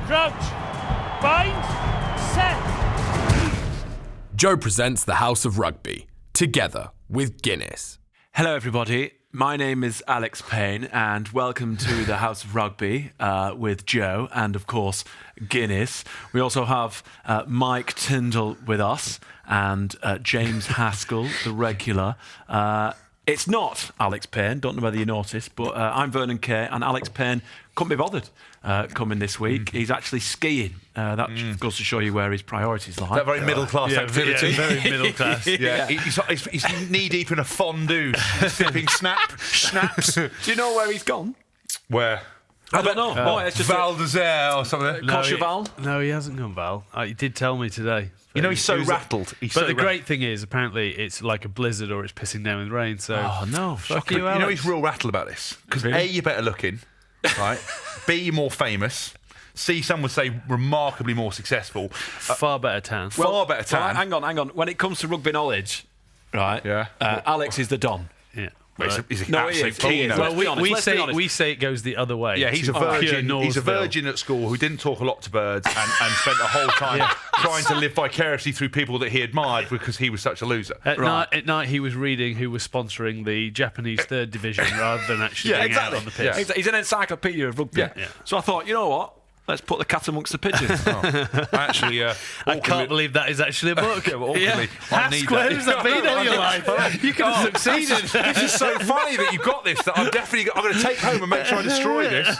Crouch. Bind. Set. Joe presents the House of Rugby, together with Guinness. Hello, everybody. My name is Alex Payne, and welcome to the House of Rugby with Joe and, of course, Guinness. We also have Mike Tindall with us and James Haskell, the regular. It's not Alex Payne, don't know whether you noticed, but I'm Vernon Kay, and Alex Payne couldn't be bothered coming this week. He's actually skiing. That goes to show you where his priorities lie. That very middle-class activity. Yeah, very middle class. Yeah. He's knee-deep in a fondue, sipping snaps. Do you know where he's gone? Where? I don't know. It's just Val d'Isère or something. Courchevel? No, he hasn't gone Val. He did tell me today. You know, he's so rattled. But the great thing is, apparently, it's like a blizzard or it's pissing down with rain. So, Oh, no. fuck you, You Alex. know he's real rattled about this. Because Really? A, you're better looking, right? B, you're more famous. C, some would say remarkably more successful. Far better tan. Far better tan. Well, hang on. When it comes to rugby knowledge, right? Yeah. Alex is the Don. Yeah. He's an No, he absolute is. He is. keynote. Let's be honest. we say it goes the other way. Yeah, he's a To pure virgin. He's a Northville. virgin at school who didn't talk a lot to birds and spent the whole time trying to live vicariously through people that he admired because he was such a loser. At night, he was reading who was sponsoring the Japanese third division rather than actually being out on the pitch. Yeah. He's an encyclopedia of rugby. Yeah. So I thought, you know what? Let's put the cat amongst the pigeons. Actually, I can't believe that is actually a book. Yeah, but awkwardly, I need Hask, where that. has that been all your life? You could have succeeded. This is so funny that you've got this. That I'm going to take home and make sure I destroy this.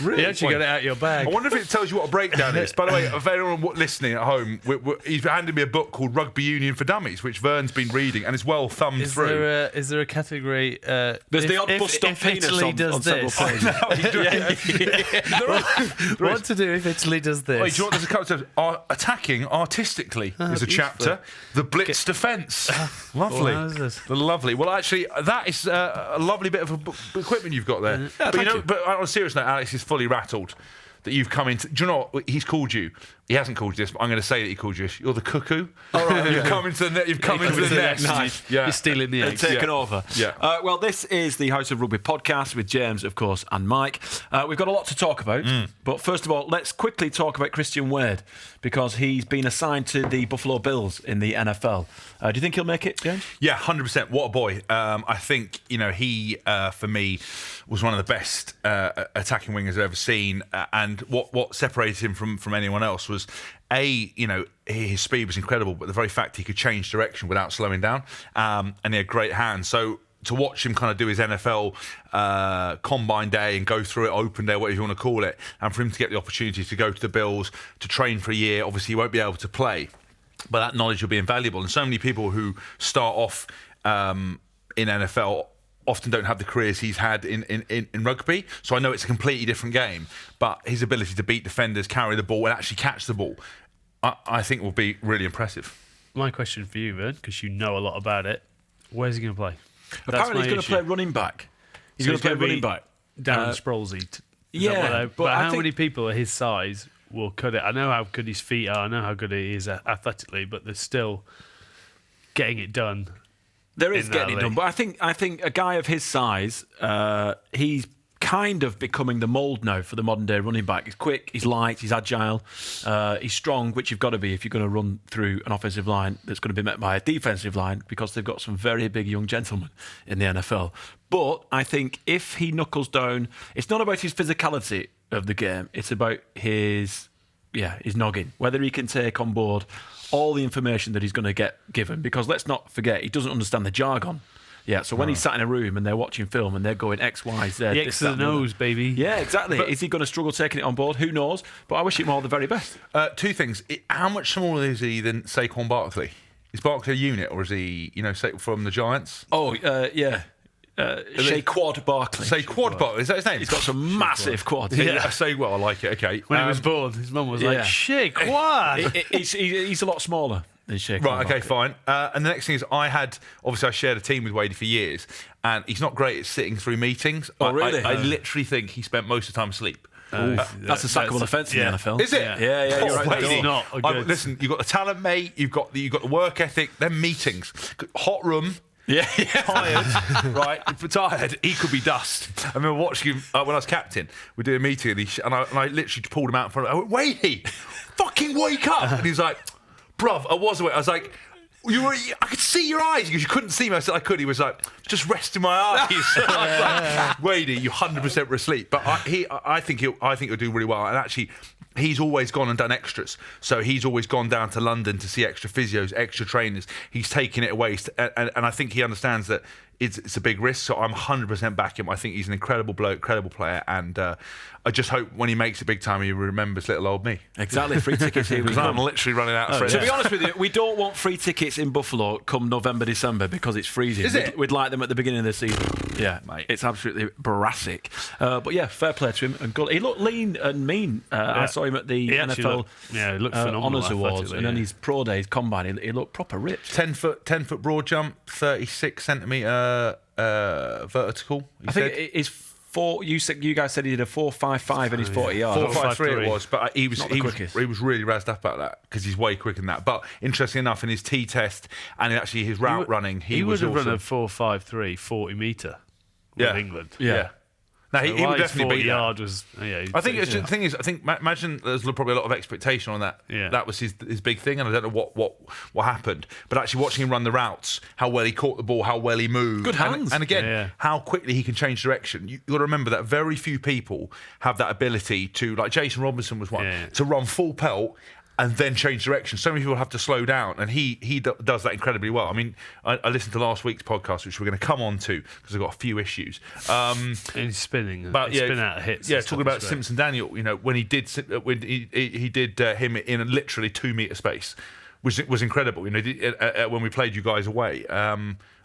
You actually got it out of your bag. I wonder if it tells you what a breakdown is. By the way, if anyone listening at home, he's handed me a book called Rugby Union for Dummies, which Vern's been reading and is well thumbed through. Is there a category? There's the odd bust on penis Italy does on several this. pages. What to do if Italy does this? Wait, do you know what? There's a couple of attacking artistically. There's a chapter. The Blitz Defence. Lovely. Well, how's this? Lovely. Well, actually, that is a lovely bit of equipment you've got there. But thank you. But on a serious note, Alex is fully rattled that you've come into. Do you know what he's called you? He hasn't called you this, but I'm going to say that he called you. You're the cuckoo. All right, you've come into the net. You've come into the nest. Nice. Yeah. You're stealing the eggs. Taken over. Yeah. Well, this is the House of Rugby podcast with James, of course, and Mike. We've got a lot to talk about. But first of all, let's quickly talk about Christian Wade because he's been assigned to the Buffalo Bills in the NFL. Do you think he'll make it, James? Yeah, 100%. What a boy. I think, he, for me, was one of the best attacking wingers I've ever seen. And what separated him from anyone else was, his speed was incredible, but the very fact he could change direction without slowing down. And he had great hands. So to watch him kind of do his NFL combine day and go through it, open day, whatever you want to call it, and for him to get the opportunity to go to the Bills, to train for a year, obviously he won't be able to play, but that knowledge will be invaluable. And so many people who start off in NFL often don't have the careers he's had in rugby. So I know it's a completely different game, but his ability to beat defenders, carry the ball, and actually catch the ball, I think will be really impressive. My question for you, Vern, because you know a lot about it, where's he going to play? Apparently he's going to play running back. He's going to play running back. Darren Sproulsy. Yeah, but how many people at his size will cut it? I know how good his feet are. I know how good he is athletically, but there's still getting it done. There is getting it done, but I think a guy of his size, he's kind of becoming the mould now for the modern day running back. He's quick, he's light, he's agile, he's strong, which you've got to be if you're going to run through an offensive line that's going to be met by a defensive line because they've got some very big young gentlemen in the NFL. But I think if he knuckles down, it's not about his physicality of the game, it's about his noggin, whether he can take on board all the information that he's going to get given, because let's not forget, he doesn't understand the jargon. Yeah, so when he's sat in a room and they're watching film and they're going X, Y, Z. The X to the nose, baby. Yeah, exactly. But is he going to struggle taking it on board? Who knows? But I wish him all the very best. Two things. How much smaller is he than Saquon Barkley? Is Barkley a unit or is he, from the Giants? Oh, yeah. Shaquad Barkley. Saquon Barkley, is that his name? He's got some massive quads. Yeah, I say, well, I like it, okay. When he was born, his mum was like, Shaquad! He's a lot smaller than Shaquad. Right, okay, Barkley. fine. And the next thing is I shared a team with Wadey for years, and he's not great at sitting through meetings. Oh, really? I literally think he spent most of the time asleep. That's a sackable offence in the NFL. Is it? Yeah, you're right. Wadey. It's not good. Listen, you've got the talent, mate. You've got the work ethic. Then meetings, hot room. tired, right? Tired. He could be dust. I remember watching him when I was captain. We did a meeting, and I literally pulled him out in front of him. I went, Wadey, fucking wake up! And he was like, bruv, I was awake. I was like, I could see your eyes because you couldn't see me. I said I could. He was like, just resting my eyes. I was like, Wadey, you 100% were asleep. But I think he'll do really well. And actually, he's always gone and done extras. So he's always gone down to London to see extra physios, extra trainers. He's taken it away, and I think he understands that it's a big risk. So I'm 100% back him. I think he's an incredible bloke, incredible player, and I just hope when he makes it big time, he remembers little old me. Exactly, free tickets here. Because I'm literally running out of friends. To be honest with you, we don't want free tickets in Buffalo come November, December because it's freezing. Is it? We'd like them at the beginning of the season. Yeah, mate. It's absolutely brassic. But yeah, fair play to him. And good. He looked lean and mean. I saw him at the NFL Honours Awards, and then his pro day, his combine, he looked proper rich. 10 foot broad jump, 36 centimetre vertical. I think it's 4. You guys said he did a 4.55 in his 40 yards. 4.53 it was, but he was quickest. he was really razzed up about that because he's way quicker than that. But interesting enough, in his T test and actually his route running, he would have awesome. run a 4.53 40 metre with England. Yeah. No, he would definitely beat yard that. Was, I think it's the thing is, I think imagine there's probably a lot of expectation on that. Yeah. That was his big thing, and I don't know what happened. But actually watching him run the routes, how well he caught the ball, how well he moved, good hands, and again, how quickly he can change direction. You got to remember that very few people have that ability to, like Jason Robinson was one, to run full pelt and then change direction. So many people have to slow down, and he does that incredibly well. I mean, I listened to last week's podcast, which we're going to come on to because I've got a few issues. He's spinning, but spin out of hits. Yeah, talking about Simpson Daniel, when he did him in literally 2 metre space, was incredible. When we played you guys away. I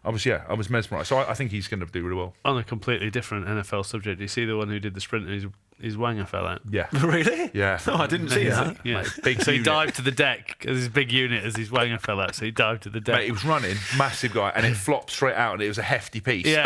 was mesmerised. So I think he's going to do really well. On a completely different NFL subject, do you see the one who did the sprint and his wanger fell out? Yeah. Really? Yeah. No, I didn't see that. Yeah. Mate, big so he unit. dived to the deck because his big unit as his wanger fell out. So he dived to the deck. Mate, he was running, massive guy, and it flopped straight out, and it was a hefty piece. Yeah.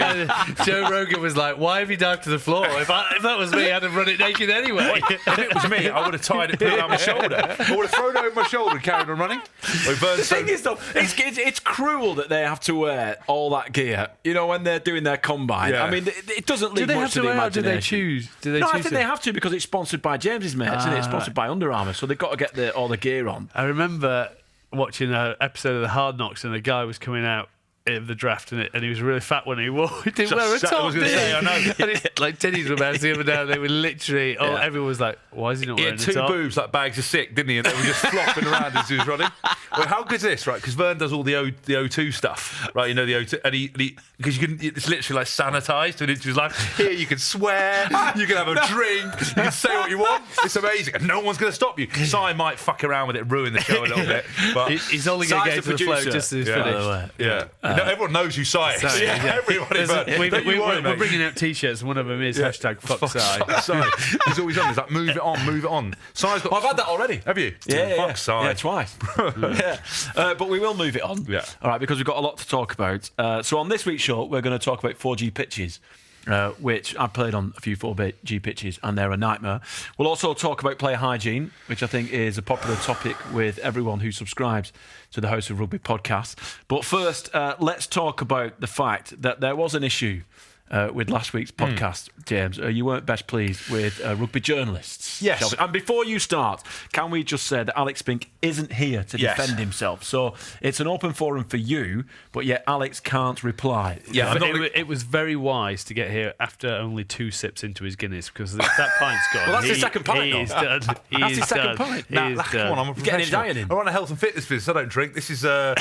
and Joe Rogan was like, "Why have you dived to the floor? If that was me, I'd have run it naked anyway." If it was me, I would have tied it, put it on my shoulder. I would have thrown it over my shoulder and carried on running. The thing is, though, it's cruel that they have to wear all that gear, when they're doing their combine. Yeah. I mean, it doesn't leave Do they much have to to the wear out? Do imagination. they choose? No, I think they have to because it's sponsored by James's mates, isn't it? It's sponsored by Under Armour, so they've got to get all the gear on. I remember watching an episode of The Hard Knocks, and a guy was coming out in the draft, and he was really fat when he didn't wear a top. I was going to say, I know. And like Teddy's were about the other day, they were literally, everyone was like, "Why is he not He wearing had a top?" 2 boobs like bags of sick, didn't he? And they were just flopping around as he was running. Well, how good is this, right? Because Vern does all the O2 stuff, right? The O2, and he because it's literally like sanitised to an inch of his life. Here you can swear, you can have a drink, you can say what you want. It's amazing, and no one's going to stop you. Si might fuck around with it, ruin the show a little bit, but he's only going to get to the flow just as he's finished. Yeah, everyone knows who Si is. Everybody. We're bringing out T-shirts, and one of them is hashtag fuck Si. He's always on. He's like, move it on. Si's got. I've had that already. Have you? Yeah, Fuck Si. Yeah, twice. But we will move it on. Yeah. All right, because we've got a lot to talk about. So on this week's show, we're going to talk about 4G pitches, which I've played on a few 4G pitches, and they're a nightmare. We'll also talk about player hygiene, which I think is a popular topic with everyone who subscribes to the House of Rugby podcast. But first, let's talk about the fact that there was an issue with last week's podcast, James. You weren't best pleased with rugby journalists. Yes. And before you start, can we just say that Alex Spink isn't here to defend himself? So it's an open forum for you, but yet Alex can't reply. Yeah, it was very wise to get here after only 2 sips into his Guinness, because that pint's gone. Well, that's his second pint. He's done. That's his second pint. Come on, I'm a professional. Getting I run a health and fitness business. I don't drink. This is water,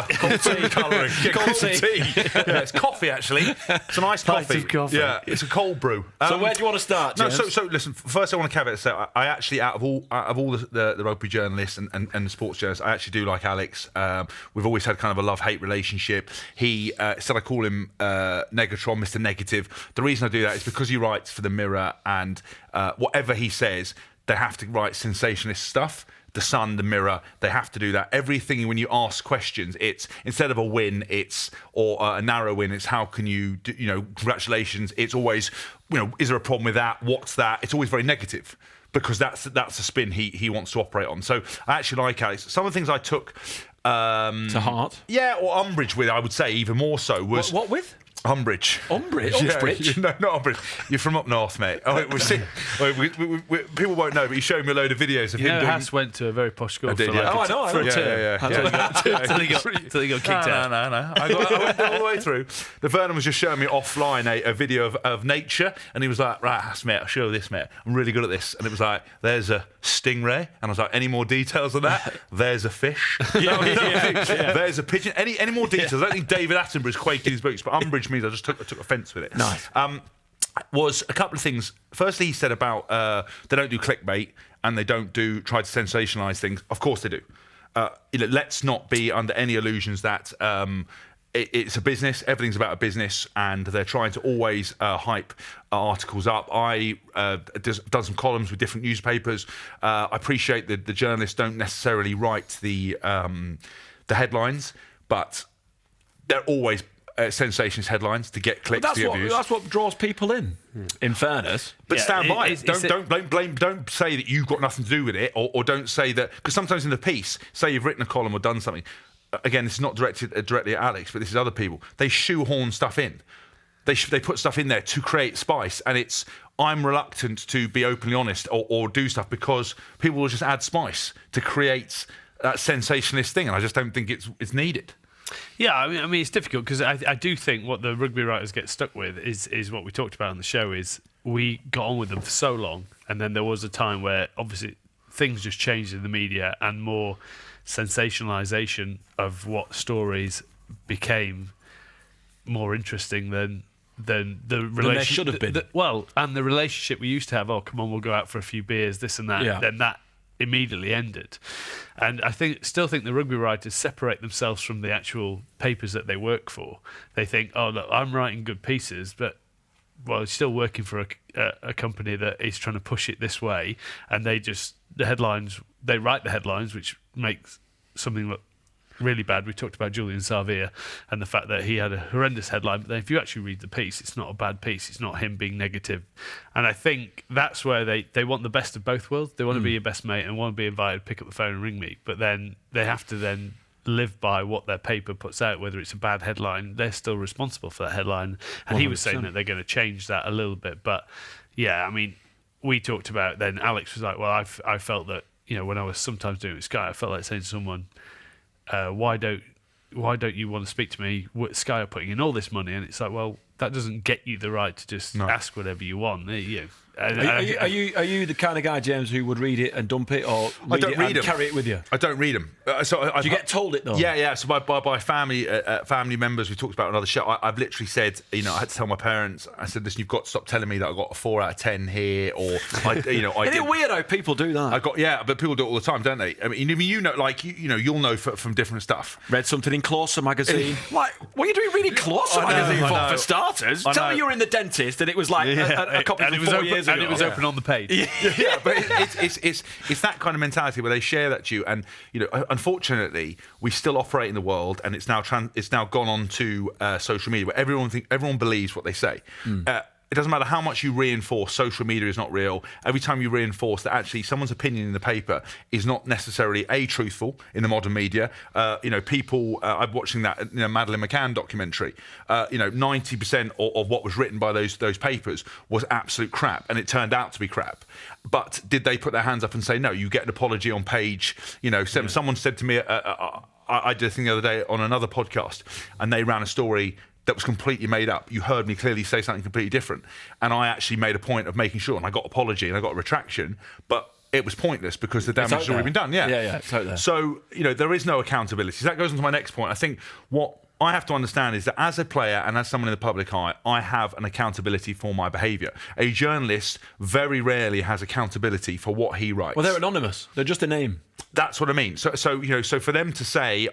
cold tea colouring, cold tea. Yeah, it's coffee actually. It's a nice Pint coffee. of coffee. Yeah, it's a cold brew. So where do you want to start, No, James? so listen. First, I want to caveat say I actually out of all the rugby journalists and the sports journalists, I actually do like Alex. We've always had kind of a love-hate relationship. He said I call him Negatron, Mr. Negative. The reason I do that is because he writes for the Mirror, and whatever he says, they have to write sensationalist stuff. The Sun, the Mirror, they have to do that. Everything, when you ask questions, it's instead of a win, or a narrow win, it's how can you, congratulations. It's always, is there a problem with that? What's that? It's always very negative, because that's a spin he wants to operate on. So I actually like Alex. Some of the things I took To heart. Yeah, or umbrage with, I would say, even more so, was... What with? Umbridge. Umbridge? Yeah, no, not Umbridge. You're from up north, mate. Oh, people won't know, but he showed me a load of videos of him doing... Hask went to a very posh school for, I know. For a term. Until he got kicked out. No. I went all the way through. The Vernon was just showing me offline a video of nature, and he was like, right, Hask, mate, I'll show you this, mate. I'm really good at this. And it was like, there's a stingray. And I was like, any more details on that? There's a fish. There's a pigeon. Any more details? I don't think David Attenborough's quaking his boots, but Umbridge means I took offence with it. Nice. Was a couple of things. Firstly, he said about they don't do clickbait and they don't try to sensationalise things. Of course they do. Let's not be under any illusions that it's a business. Everything's about a business, and they're trying to always hype articles up. I done some columns with different newspapers. I appreciate that the journalists don't necessarily write the headlines, but they're always sensationalist headlines to get clicks, to get views. That's what draws people in fairness. But stand by it. Don't say that you've got nothing to do with it, or don't say that, because sometimes in the piece, say you've written a column or done something. Again, this is not directed directly at Alex, but this is other people. They shoehorn stuff in. They put stuff in there to create spice, and I'm reluctant to be openly honest or do stuff because people will just add spice to create that sensationalist thing, and I just don't think it's needed. Yeah, I mean it's difficult because I do think what the rugby writers get stuck with is what we talked about on the show, is we got on with them for so long, and then there was a time where obviously things just changed in the media and more sensationalisation of what stories became more interesting than the relationship. They should have been. And the relationship we used to have, oh, come on, we'll go out for a few beers, this and that, then that immediately ended. And I still think the rugby writers separate themselves from the actual papers that they work for. They think, oh, look, I'm writing good pieces, but still working for a company that is trying to push it this way, and they write the headlines, which makes something look really bad. We talked about Julian Sarvia and the fact that he had a horrendous headline, but then if you actually read the piece, it's not a bad piece. It's not him being negative. And I think that's where they want the best of both worlds. They want to be your best mate and want to be invited, pick up the phone and ring me, but then they have to then live by what their paper puts out. Whether it's a bad headline, they're still responsible for that headline. And 100%. He was saying that they're going to change that a little bit. But yeah, I mean, we talked about, then Alex was like, well, I felt that, when I was sometimes doing it with Sky, I felt like saying to someone, why don't you want to speak to me? Sky are putting in all this money, and it's like, well, that doesn't get you the right to just ask whatever you want. Are you the kind of guy, James, who would read it and dump it, or carry it with you? I don't read them. Do you get told it though? Yeah. So by family members, we talked about another show. I've literally said, I had to tell my parents. I said, listen, you've got to stop telling me that I got a 4 out of 10 here, or Isn't it weird how people do that? But people do it all the time, don't they? I mean, you'll know from different stuff. Read something in Closer magazine. Like, what are you doing reading Closer magazine for starters? Tell me you were in the dentist and it was like a copy from 4 years ago. And it was open on the page. But it's that kind of mentality where they share that to you, and unfortunately, we still operate in the world, and it's now gone on to social media, where everyone believes what they say. It doesn't matter how much you reinforce social media is not real. Every time you reinforce that actually someone's opinion in the paper is not necessarily truthful in the modern media. People. I'm watching that Madeleine McCann documentary. 90% of what was written by those papers was absolute crap, and it turned out to be crap. But did they put their hands up and say no? You get an apology on page. Someone said to me, I did a thing the other day on another podcast, and they ran a story that was completely made up. You heard me clearly say something completely different, and I actually made a point of making sure, and I got apology and I got a retraction, but it was pointless because the damage has already been done. Yeah, it's out there. So there is no accountability. So that goes on to my next point. I think what I have to understand is that as a player and as someone in the public eye, I have an accountability for my behaviour. A journalist very rarely has accountability for what he writes. Well, they're anonymous. They're just a name. That's what I mean. So for them to say,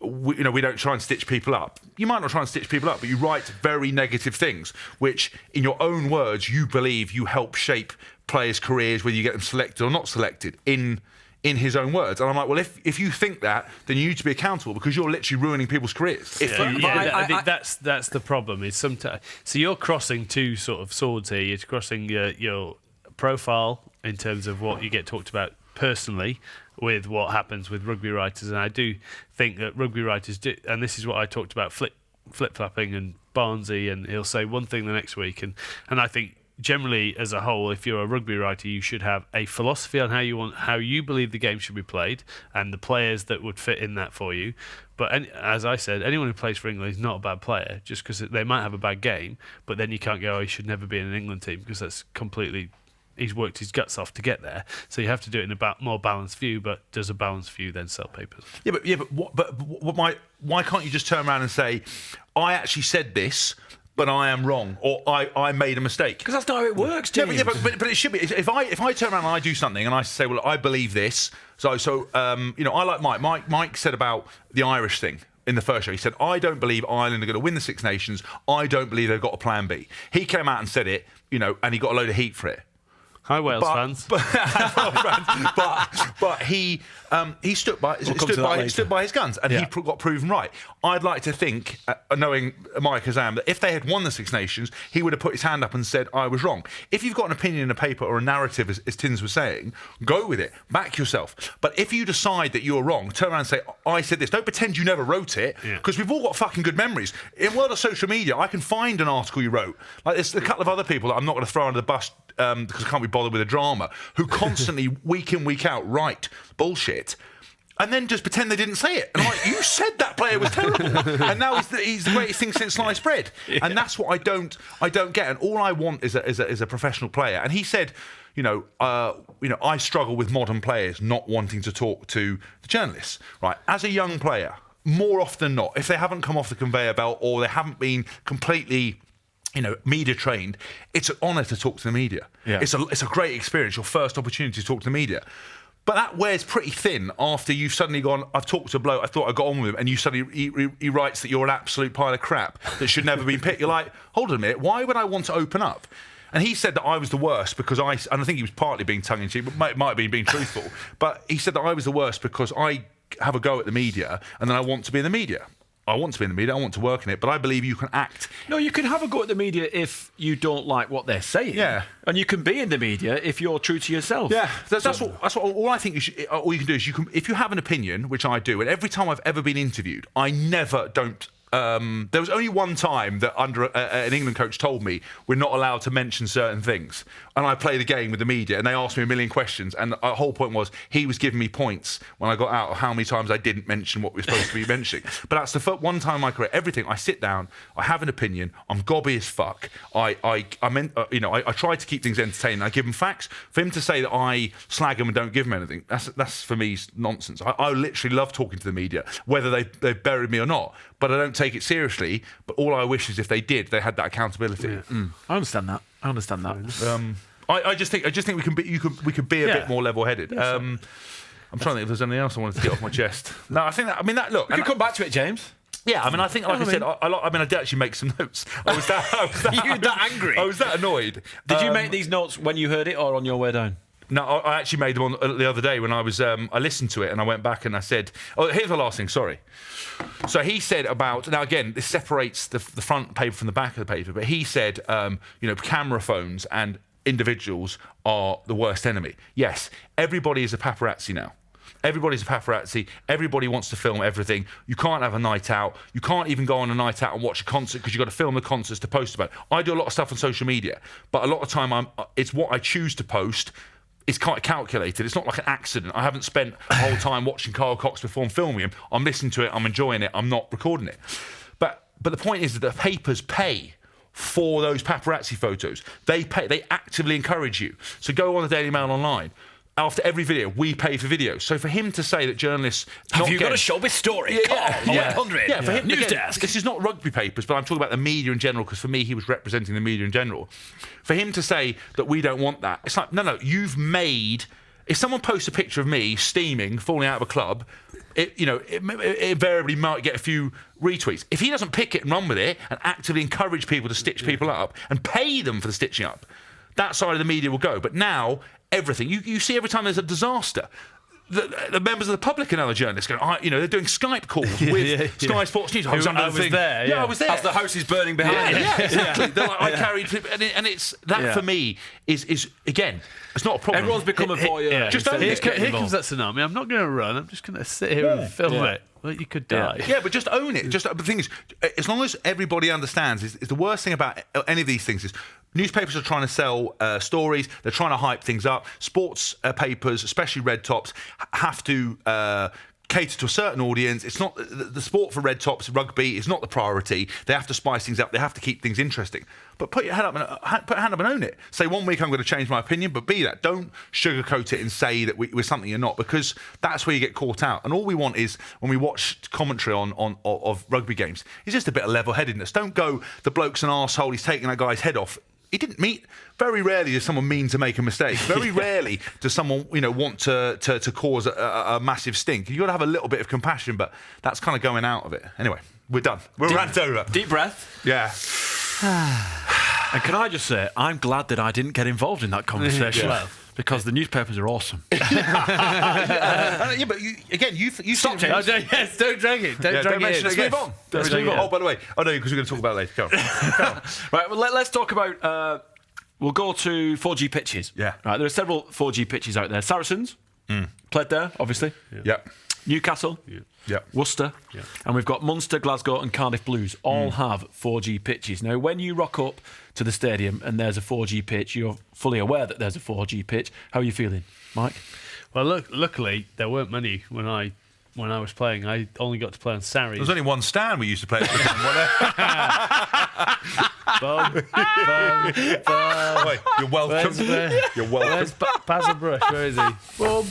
we don't try and stitch people up. You might not try and stitch people up, but you write very negative things, which, in your own words, you believe you help shape players' careers, whether you get them selected or not selected, in his own words. And I'm like, well, if you think that, then you need to be accountable, because you're literally ruining people's careers. I think that's the problem. Is sometimes so you're crossing two sort of swords here. You're crossing your profile in terms of what you get talked about personally with what happens with rugby writers, and I do think that rugby writers do, and this is what I talked about, flip-flapping and Barnesy, and he'll say one thing the next week, and I think generally as a whole, if you're a rugby writer, you should have a philosophy on how you believe the game should be played and the players that would fit in that for you. But as I said, anyone who plays for England is not a bad player, just because they might have a bad game, but then you can't go, he should never be in an England team, because that's completely... He's worked his guts off to get there, so you have to do it in a more balanced view. But does a balanced view then sell papers? Why can't you just turn around and say, I actually said this, but I am wrong, or I made a mistake? Because that's not how it works, James. Yeah, but it should be. If I turn around and I do something and I say, well, I believe this, so I like Mike. Mike said about the Irish thing in the first show. He said, I don't believe Ireland are going to win the Six Nations. I don't believe they've got a plan B. He came out and said it, and he got a load of heat for it. Hi, Wales fans. But he stood by his guns, and he got proven right. I'd like to think, knowing Mike as I am, that if they had won the Six Nations, he would have put his hand up and said, I was wrong. If you've got an opinion in a paper or a narrative, as Tins was saying, go with it. Back yourself. But if you decide that you're wrong, turn around and say, I said this. Don't pretend you never wrote it, because we've all got fucking good memories. In the world of social media, I can find an article you wrote. Like, there's a couple of other people that I'm not going to throw under the bus because I can't be bothered with the drama, who constantly, week in, week out, write bullshit and then just pretend they didn't say it. And I'm like, you said that player was terrible, and now he's the greatest thing since sliced bread. And that's what I don't get. And all I want is a professional player. And he said, I struggle with modern players not wanting to talk to the journalists. Right, as a young player, more often than not, if they haven't come off the conveyor belt or they haven't been completely media trained, it's an honour to talk to the media. Yeah. It's a great experience, your first opportunity to talk to the media. But that wears pretty thin after you've suddenly gone, I've talked to a bloke, I thought I got on with him, and you suddenly, he writes that you're an absolute pile of crap that should never be picked. You're like, hold on a minute, why would I want to open up? And he said that I was the worst because and I think he was partly being tongue-in-cheek, but might have been being truthful. But he said that I was the worst because I have a go at the media and then I want to be in the media. I want to be in the media, I want to work in it, but I believe you can act. No, you can have a go at the media if you don't like what they're saying. Yeah. And you can be in the media if you're true to yourself. Yeah, that's what all I think all you can do is if you have an opinion, which I do, and every time I've ever been interviewed, I never don't. There was only one time that under an England coach told me we're not allowed to mention certain things, and I play the game with the media and they asked me a million questions, and the whole point was he was giving me points when I got out of how many times I didn't mention what we were supposed to be mentioning. But that's the first one time in my career. Everything, I sit down, I have an opinion, I'm gobby as fuck. I try to keep things entertaining. I give them facts. For him to say that I slag him and don't give him anything, that's for me nonsense. I literally love talking to the media, whether they buried me or not. But I don't take it seriously. But all I wish is if they did, they had that accountability. Yeah. I understand that. I just think we can be a bit more level-headed. I'm trying to think if there's anything else I wanted to get off my chest. No, I think that. Look, we can come back to it, James. Yeah, I think, like I said, I did actually make some notes. I was that angry? I was that annoyed. Did you make these notes when you heard it or on your way down? No, I actually made them on the other day when I was. I listened to it and I went back and I said, "Oh, here's the last thing." Sorry. So he said about now again, this separates the front paper from the back of the paper. But he said, camera phones and individuals are the worst enemy. Yes, everybody is a paparazzi now. Everybody's a paparazzi. Everybody wants to film everything. You can't have a night out. You can't even go on a night out and watch a concert because you've got to film the concerts to post about it. I do a lot of stuff on social media, but a lot of time it's what I choose to post. It's quite calculated. It's not like an accident. I haven't spent a whole time watching Carl Cox perform, filming him. I'm listening to it. I'm enjoying it. I'm not recording it. But the point is that the papers pay for those paparazzi photos. They pay. They actively encourage you. So go on the Daily Mail online. After every video, we pay for videos. So for him to say that journalists... Have you got a showbiz story? Yeah. 100. Yeah, for him, News again, desk. This is not rugby papers, but I'm talking about the media in general, because for me, he was representing the media in general. For him to say that we don't want that, it's like, no, you've made... If someone posts a picture of me steaming, falling out of a club, it invariably might get a few retweets. If he doesn't pick it and run with it and actively encourage people to stitch people up and pay them for the stitching up, that side of the media will go. But now... everything. You see every time there's a disaster, the members of the public and other journalists going, they're doing Skype calls with Sky Sports News. I was there. Yeah, I was there. As the house is burning behind you. Yeah, exactly. They're like, I carried, and it's that for me is again, it's not a problem. Everyone's become a voyeur. Just here comes that tsunami. I'm not going to run. I'm just going to sit here and film it. Well, you could die. Yeah, but just own it. Just the thing is, as long as everybody understands, is the worst thing about any of these things is newspapers are trying to sell stories. They're trying to hype things up. Sports papers, especially red tops, have to cater to a certain audience. It's not the sport for red tops. Rugby is not the priority. They have to spice things up. They have to keep things interesting. But put your hand up and own it. Say 1 week I'm going to change my opinion, but be that. Don't sugarcoat it and say that we're something you're not, because that's where you get caught out. And all we want is, when we watch commentary of rugby games, is just a bit of level-headedness. Don't go, the bloke's an arsehole, he's taking that guy's head off. He didn't meet. Very rarely does someone mean to make a mistake. Very rarely does someone, want to cause a massive stink. You've got to have a little bit of compassion, but that's kind of going out of it. Anyway, we're done. We're rant over. Deep breath. Yeah. And can I just say, I'm glad that I didn't get involved in that conversation. Because the newspapers are awesome. But you Stop, James. Yes, don't drag it. Don't drag it. Let's move on. Oh, by the way, because we're going to talk about it later. Go on. Right, well, let's talk about... we'll go to 4G pitches. Yeah. Right, there are several 4G pitches out there. Saracens, played there, obviously. Yep. Newcastle, Worcester, and we've got Munster, Glasgow and Cardiff Blues all have 4G pitches. Now, when you rock up to the stadium and there's a 4G pitch, you're fully aware that there's a 4G pitch. How are you feeling, Mike? Well, luckily, there weren't many when I was playing. I only got to play on Sarries. There was only one stand we used to play at. Wait, you're welcome. You're welcome. Where's Basil Brush? Where is he? Boom.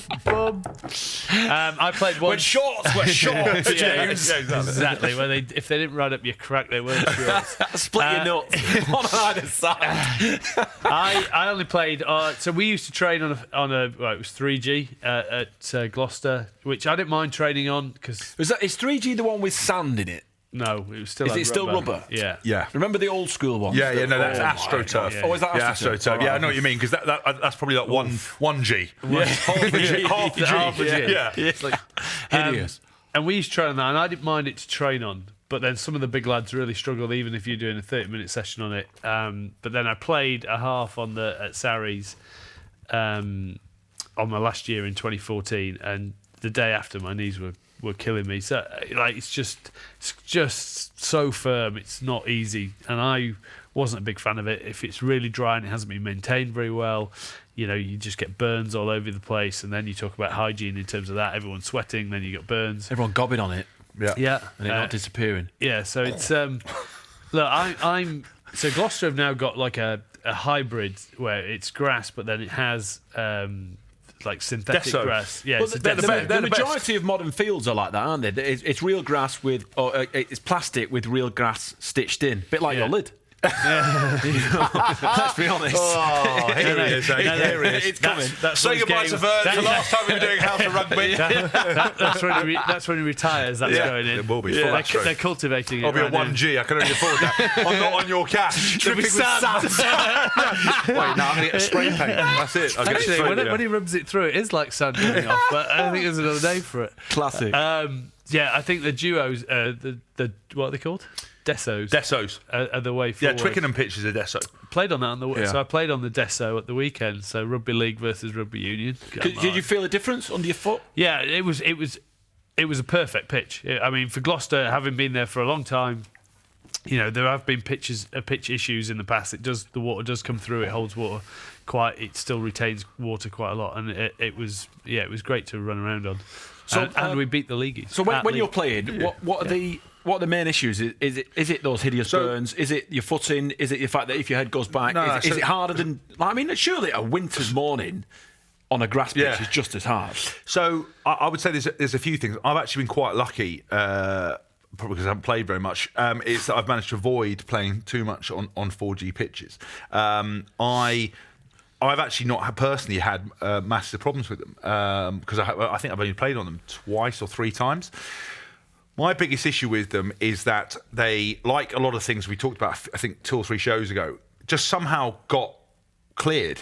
I played one. When shorts were shorts, James. Exactly. If they didn't ride up your crack, they weren't shorts. Split your nuts. One on either side. I only played. So we used to train on it was 3G at Gloucester, which I didn't mind training on because. Is 3G the one with sand in it? No, it was still. Is it still rubber? Yeah. Remember the old school one? Yeah. No, that's AstroTurf. Yeah. Oh, is that AstroTurf? Right. Yeah, I know what you mean, because that's probably like 1G. Yeah. Half a G. Yeah. It's like hideous. And we used to train on that, and I didn't mind it to train on. But then some of the big lads really struggled, even if you're doing a 30-minute session on it. But then I played a half at Sarries on my last year in 2014, and the day after my knees were killing me. So it's just so firm. It's not easy, and I wasn't a big fan of it. If it's really dry and it hasn't been maintained very well, you just get burns all over the place. And then you talk about hygiene in terms of that. Everyone's sweating, then you got burns. Everyone gobbing on it. Yeah, and it not disappearing. Yeah, so it's look, so Gloucester have now got like a hybrid where it's grass, but then it has like synthetic grass. Yeah, the majority of modern fields are like that, aren't they? It's real grass it's plastic with real grass stitched in, a bit like your lid. Let's be honest. Oh, here it is. It's coming. Say goodbye to Vern. It's the last time we were doing House of Rugby. That's when he retires. That's going in. It will be. They're cultivating it. I'll be a 1G. I can only afford that. I'm not on your cash. Dripping with sand. Wait, no, I'm going to get a spray paint. That's it. Actually, when he rubs it through, it is like sand coming off. But I think there's another name for it. Classic. I think the duos, what are they called? Dessos are the way forward. Yeah, Twickenham pitches are Desso. Played on that so I played on the Desso at the weekend. So rugby league versus rugby union. Did you feel a difference under your foot? Yeah, it was a perfect pitch. I mean, for Gloucester, having been there for a long time, there have been pitch issues in the past. The water does come through. It holds water it still retains water quite a lot, and it was great to run around on. So and we beat the leagueies. So when you're playing, what are the main issues? Is it those hideous burns? Is it your footing? Is it the fact that if your head goes back? Is it harder than... I mean, surely a winter's morning on a grass pitch is just as hard. So I would say there's a few things. I've actually been quite lucky, probably because I haven't played very much, is that I've managed to avoid playing too much on 4G pitches. I've actually not personally had massive problems with them because I think I've only played on them twice or three times. My biggest issue with them is that they, like a lot of things we talked about, I think 2 or 3 shows ago, just somehow got cleared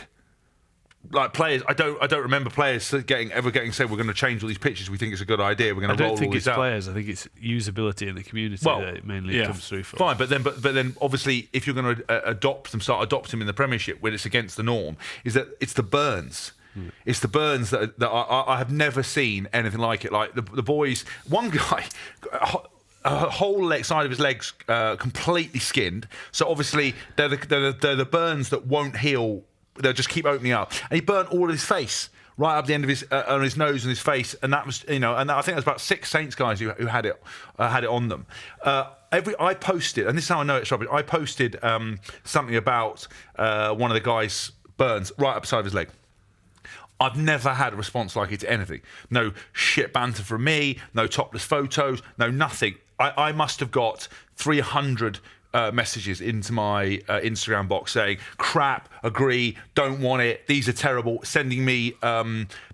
like players, I don't remember players ever getting said we're going to change all these pitches. We think it's a good idea. We're going to roll all these out. I don't think it's players. I think it's usability in the community that it mainly comes through for. Fine, but then obviously if you're going to start adopting in the Premiership when it's against the norm, is that it's the burns. It's the burns that I have never seen anything like it. Like the boys, one guy. A whole side of his legs completely skinned. So obviously they're the burns that won't heal. They'll just keep opening up. And he burnt all of his face, right up the end of his on his nose and his face. And that was, and I think there's about 6 Saints guys who had it on them. I posted, and this is how I know it's rubbish. I posted something about one of the guys' burns right up the side of his leg. I've never had a response like it to anything. No shit banter from me, no topless photos, no nothing. I must have got 300 messages into my Instagram box saying, crap, agree, don't want it, these are terrible, sending me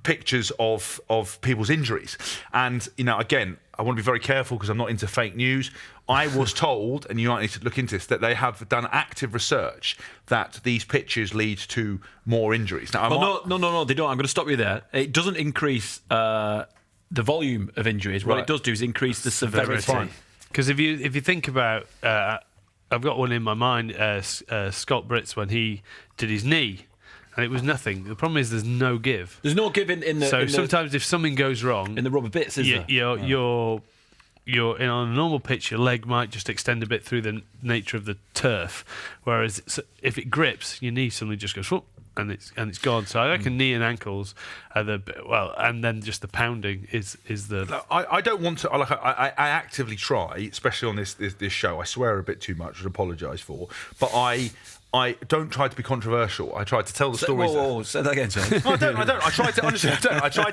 pictures of people's injuries. And, again, I want to be very careful because I'm not into fake news. I was told, and you might need to look into this, that they have done active research that these pitches lead to more injuries. Now, no, they don't. I'm going to stop you there. It doesn't increase the volume of injuries. What it does do is increase the severity. Because if you think about, I've got one in my mind, Scott Britz when he did his knee. And it was nothing. The problem is there's no give. There's no give in the... So sometimes if something goes wrong... In the rubber bits, is there? You're on a normal pitch, your leg might just extend a bit through the nature of the turf. Whereas if it grips, your knee suddenly just goes... Whoop, and it's gone. So I reckon knee and ankles are and then just the pounding is the... I don't want to... I actively try, especially on this show. I swear a bit too much, which I apologise for. But I don't try to be controversial. I try to tell the stories. Whoa, say that again, John. No, I don't. I try to honestly. I don't. I try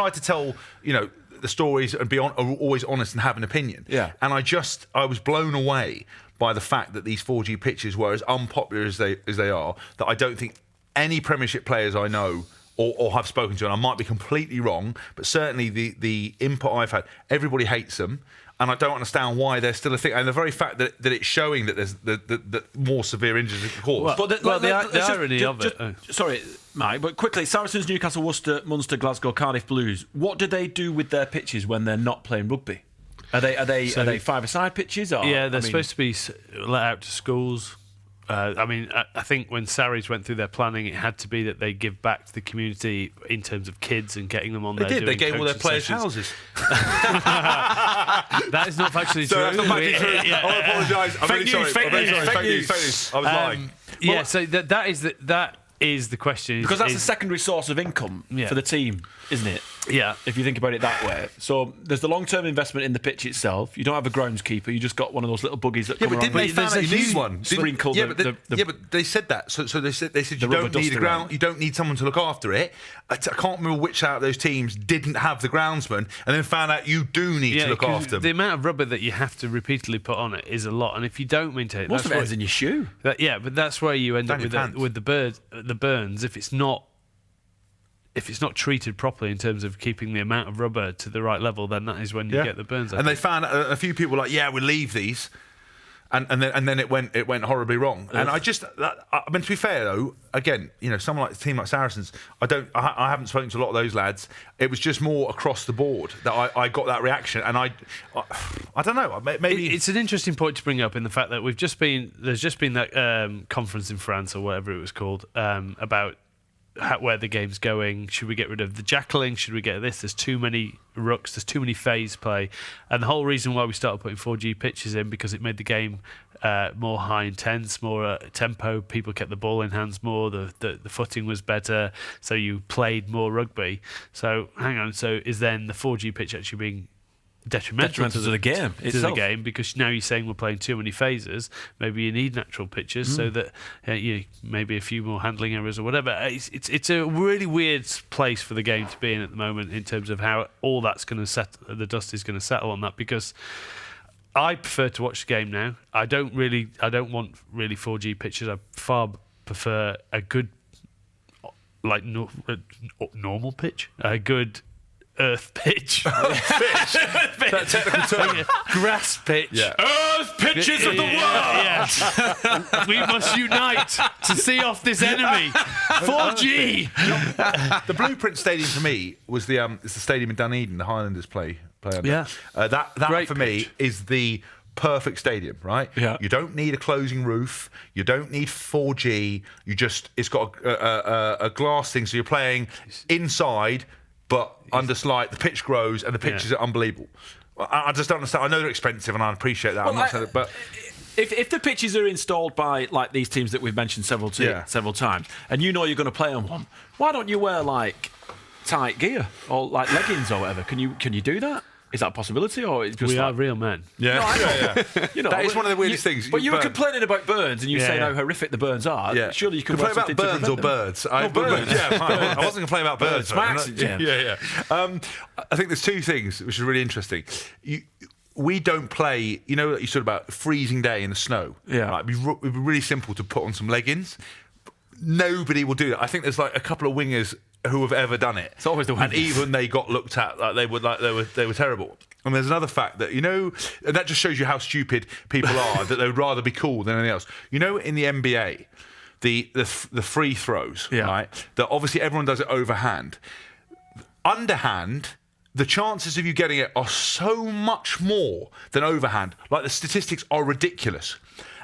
to tell. The stories and be always honest and have an opinion. Yeah. And I was blown away by the fact that these 4G pitches were as unpopular as they are. That I don't think any Premiership players I know or have spoken to, and I might be completely wrong, but certainly the input I've had, everybody hates them. And I don't understand why they're still a thing. And the very fact that it's showing that there's the more severe injuries are caused. The irony of it. Sorry, Mike, but quickly, Saracens, Newcastle, Worcester, Munster, Glasgow, Cardiff Blues. What do they do with their pitches when they're not playing rugby? Are they five-a-side pitches? Or, they're supposed to be let out to schools. I think when Sarries went through their planning, it had to be that they give back to the community in terms of kids and getting them on there. They gave all their players houses. That is not factually true. That's not factually true. I apologise. I'm really sorry. Fake news. I was lying. So that is the question. Because that's a secondary source of income for the team, isn't it? Yeah. If you think about it that way. So there's the long-term investment in the pitch itself. You don't have a groundskeeper. You just got one of those little buggies that come around. But didn't they find out you need one? Sprinkle but they said that. So they said you don't need a ground. You don't need someone to look after it. I can't remember which out of those teams didn't have the groundsman, and then found out you do need to look after them. The amount of rubber that you have to repeatedly put on it is a lot, and if you don't maintain it, most of it ends in your shoe. But that's where you end up with the burns. If it's not treated properly in terms of keeping the amount of rubber to the right level, then that is when you get the burns. And they found a few people were like, we'll leave these, and then it went horribly wrong. And to be fair though, again, someone like a team like Saracens, I haven't spoken to a lot of those lads. It was just more across the board that I got that reaction, and I don't know. Maybe it's an interesting point to bring up in the fact that there's just been that conference in France or whatever it was called about where the game's going. Should we get rid of the jackling? Should we get this? There's too many rucks. There's too many phase play. And the whole reason why we started putting 4G pitches in, because it made the game more high intense, more tempo. People kept the ball in hands more. The footing was better. So you played more rugby. So hang on. So is then the 4G pitch actually being detrimental to the game itself? Because now you're saying we're playing too many phases. Maybe you need natural pitches so that maybe a few more handling errors or whatever. It's a really weird place for the game to be in at the moment in terms of how all that's going to settle. The dust is going to settle on that, because I prefer to watch the game now. I don't want really 4G pitches. I far prefer a good normal pitch, a good earth pitch. That technical term. Grass pitch. Yeah. Earth pitches of the world! We must unite. to see off this enemy. 4G. The blueprint stadium for me was it's the stadium in Dunedin, the Highlanders play under. Yeah. That Great for pitch. me is the perfect stadium, right? Yeah. You don't need a closing roof. You don't need 4G. It's got a glass thing, so you're playing inside, but under slight. The pitch grows, and the pitches are unbelievable. I just don't understand. I know they're expensive, and I appreciate that. Well, I'm not saying that, but if the pitches are installed by like these teams that we've mentioned several times, and you know you're going to play on one, why don't you wear like tight gear or like leggings or whatever? Can you do that? Is that a possibility, or it's just We are real men. Yeah, You know, that is one of the weirdest things. But you were complaining about burns, and you say how horrific the burns are. Yeah. Surely you can play wear about something burns to or prevent them. birds. Birds. Yeah, fine. I wasn't going to play about birds. Max, Yeah. I think there's two things which are really interesting. We don't play. You know, you said about freezing day in the snow. Yeah. Right? It'd be really simple to put on some leggings. Nobody will do that. I think there's like a couple of wingers who have ever done it. It's always the wingers. And even they got looked at like they were terrible. And there's another fact that, and that just shows you how stupid people are, that they would rather be cool than anything else. You know, in the NBA, the free throws, right? That obviously everyone does it overhand. Underhand, the chances of you getting it are so much more than overhand. Like, the statistics are ridiculous.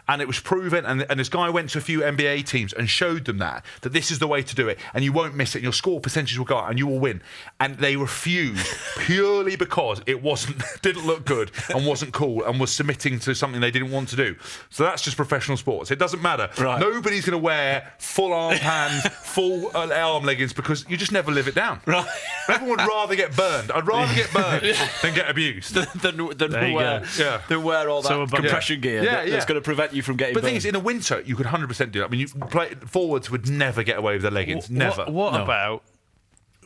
And it was proven, and this guy went to a few NBA teams and showed them that this is the way to do it, and you won't miss it, and your score percentage will go up, and you will win. And they refused purely because it didn't look good and wasn't cool and was submitting to something they didn't want to do. So that's just professional sports. It doesn't matter. Right. Nobody's going to wear full arm hands, full arm leggings, because you just never live it down. Right. Everyone would rather get burned. I'd rather get burned than get abused. than wear all that So compression gear that's going to prevent you from getting But the burned. thing is, in the winter, you could 100% do that. I mean, forwards would never get away with their leggings. Never. What about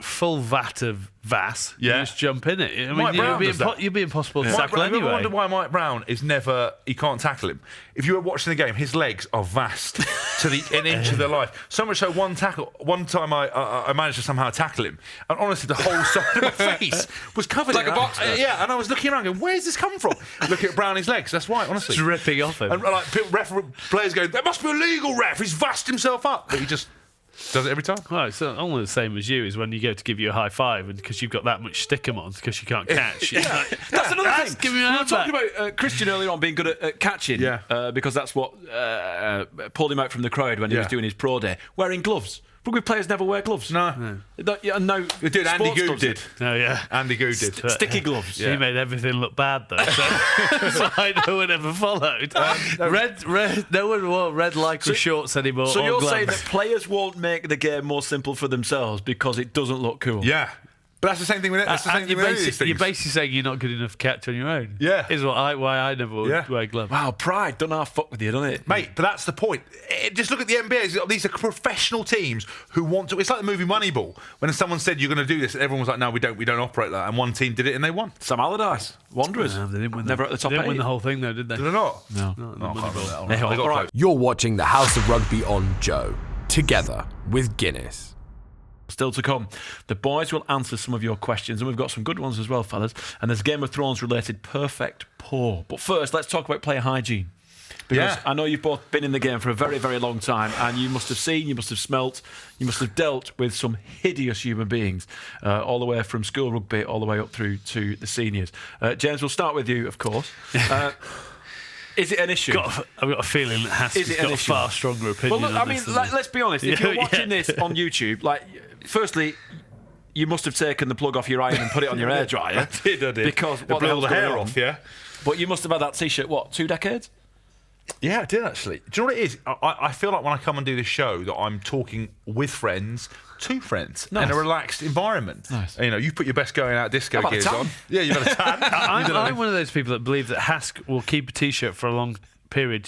full vat of Vass? Yeah. You just jump in it. I Mike mean, Brown does that. you'd be impossible to Mike tackle Brown, you ever anyway. wonder why Mike Brown is never... You can't tackle him. If you were watching the game, his legs are vast to an inch of their life. So much so, one time I managed to somehow tackle him, and honestly, the whole side of my face was covered Like in a boxer. Yeah, and I was looking around going, where's this come from? Looking at Brownie's legs. That's why, honestly. Dripping off him. And like players go, that must be illegal, ref. He's vassed himself up. But he just does it every time. Well, it's only the same as you, is when you go to give you a high five, and because you've got that much stickum on, because you can't catch. That's another thing. Give me We a were hand talking back. about Christian earlier on being good at catching, Yeah. because that's what pulled him out from the crowd when he was doing his pro day. Wearing gloves. Rugby players never wear gloves. No. No. They did. Andy sports Goode gloves. did. Oh, yeah. Andy Goode did. Sticky gloves. He made everything look bad, though. So no one ever followed. No one wore red lycra shorts anymore. So or you're gloves. saying that players won't make the game more simple for themselves because it doesn't look cool? Yeah. But that's the same thing with it. That's the same And thing with any of these things. you're basically saying you're not good enough to catch on your own. Yeah. Is why I never wear gloves. Wow, pride don't half fuck with you, doesn't it? Mate, but that's the point. Just look at the NBA. These are professional teams who want to... It's like the movie Moneyball. When someone said, you're going to do this, and everyone was like, no, we don't operate like that. And one team did it and they won. Sam Allardyce, Wanderers. No, they didn't win. Never at the top They didn't win eight. the whole thing, though, did they? Did they not? No. Oh, I can't remember that. All They right. got close. You're watching the House of Rugby on Joe, together with Guinness. Still to come. The boys will answer some of your questions, and we've got some good ones as well, fellas. And there's Game of Thrones related perfect pour. But first, let's talk about player hygiene. Because I know you've both been in the game for a very, very long time, and you must have seen, you must have smelt, you must have dealt with some hideous human beings, all the way from school rugby all the way up through to the seniors. James, we'll start with you, of course. Is it an issue? I've got a feeling that Haskell's got a far stronger opinion. Well, look, on this than let's be honest. If you're watching this on YouTube, firstly, you must have taken the plug off your iron and put it on your hairdryer. I did. Because It what the blew hell's the going hair on? off, yeah? But you must have had that T-shirt, 2 decades? Yeah, I did actually. Do you know what it is? I feel like when I come and do this show that I'm talking with friends, to friends, Nice. in a relaxed environment. Nice. You know, you put your best going out disco How about a gears tan? on. Yeah, you've had a tan. I'm one of those people that believe that Hask will keep a T-shirt for a long period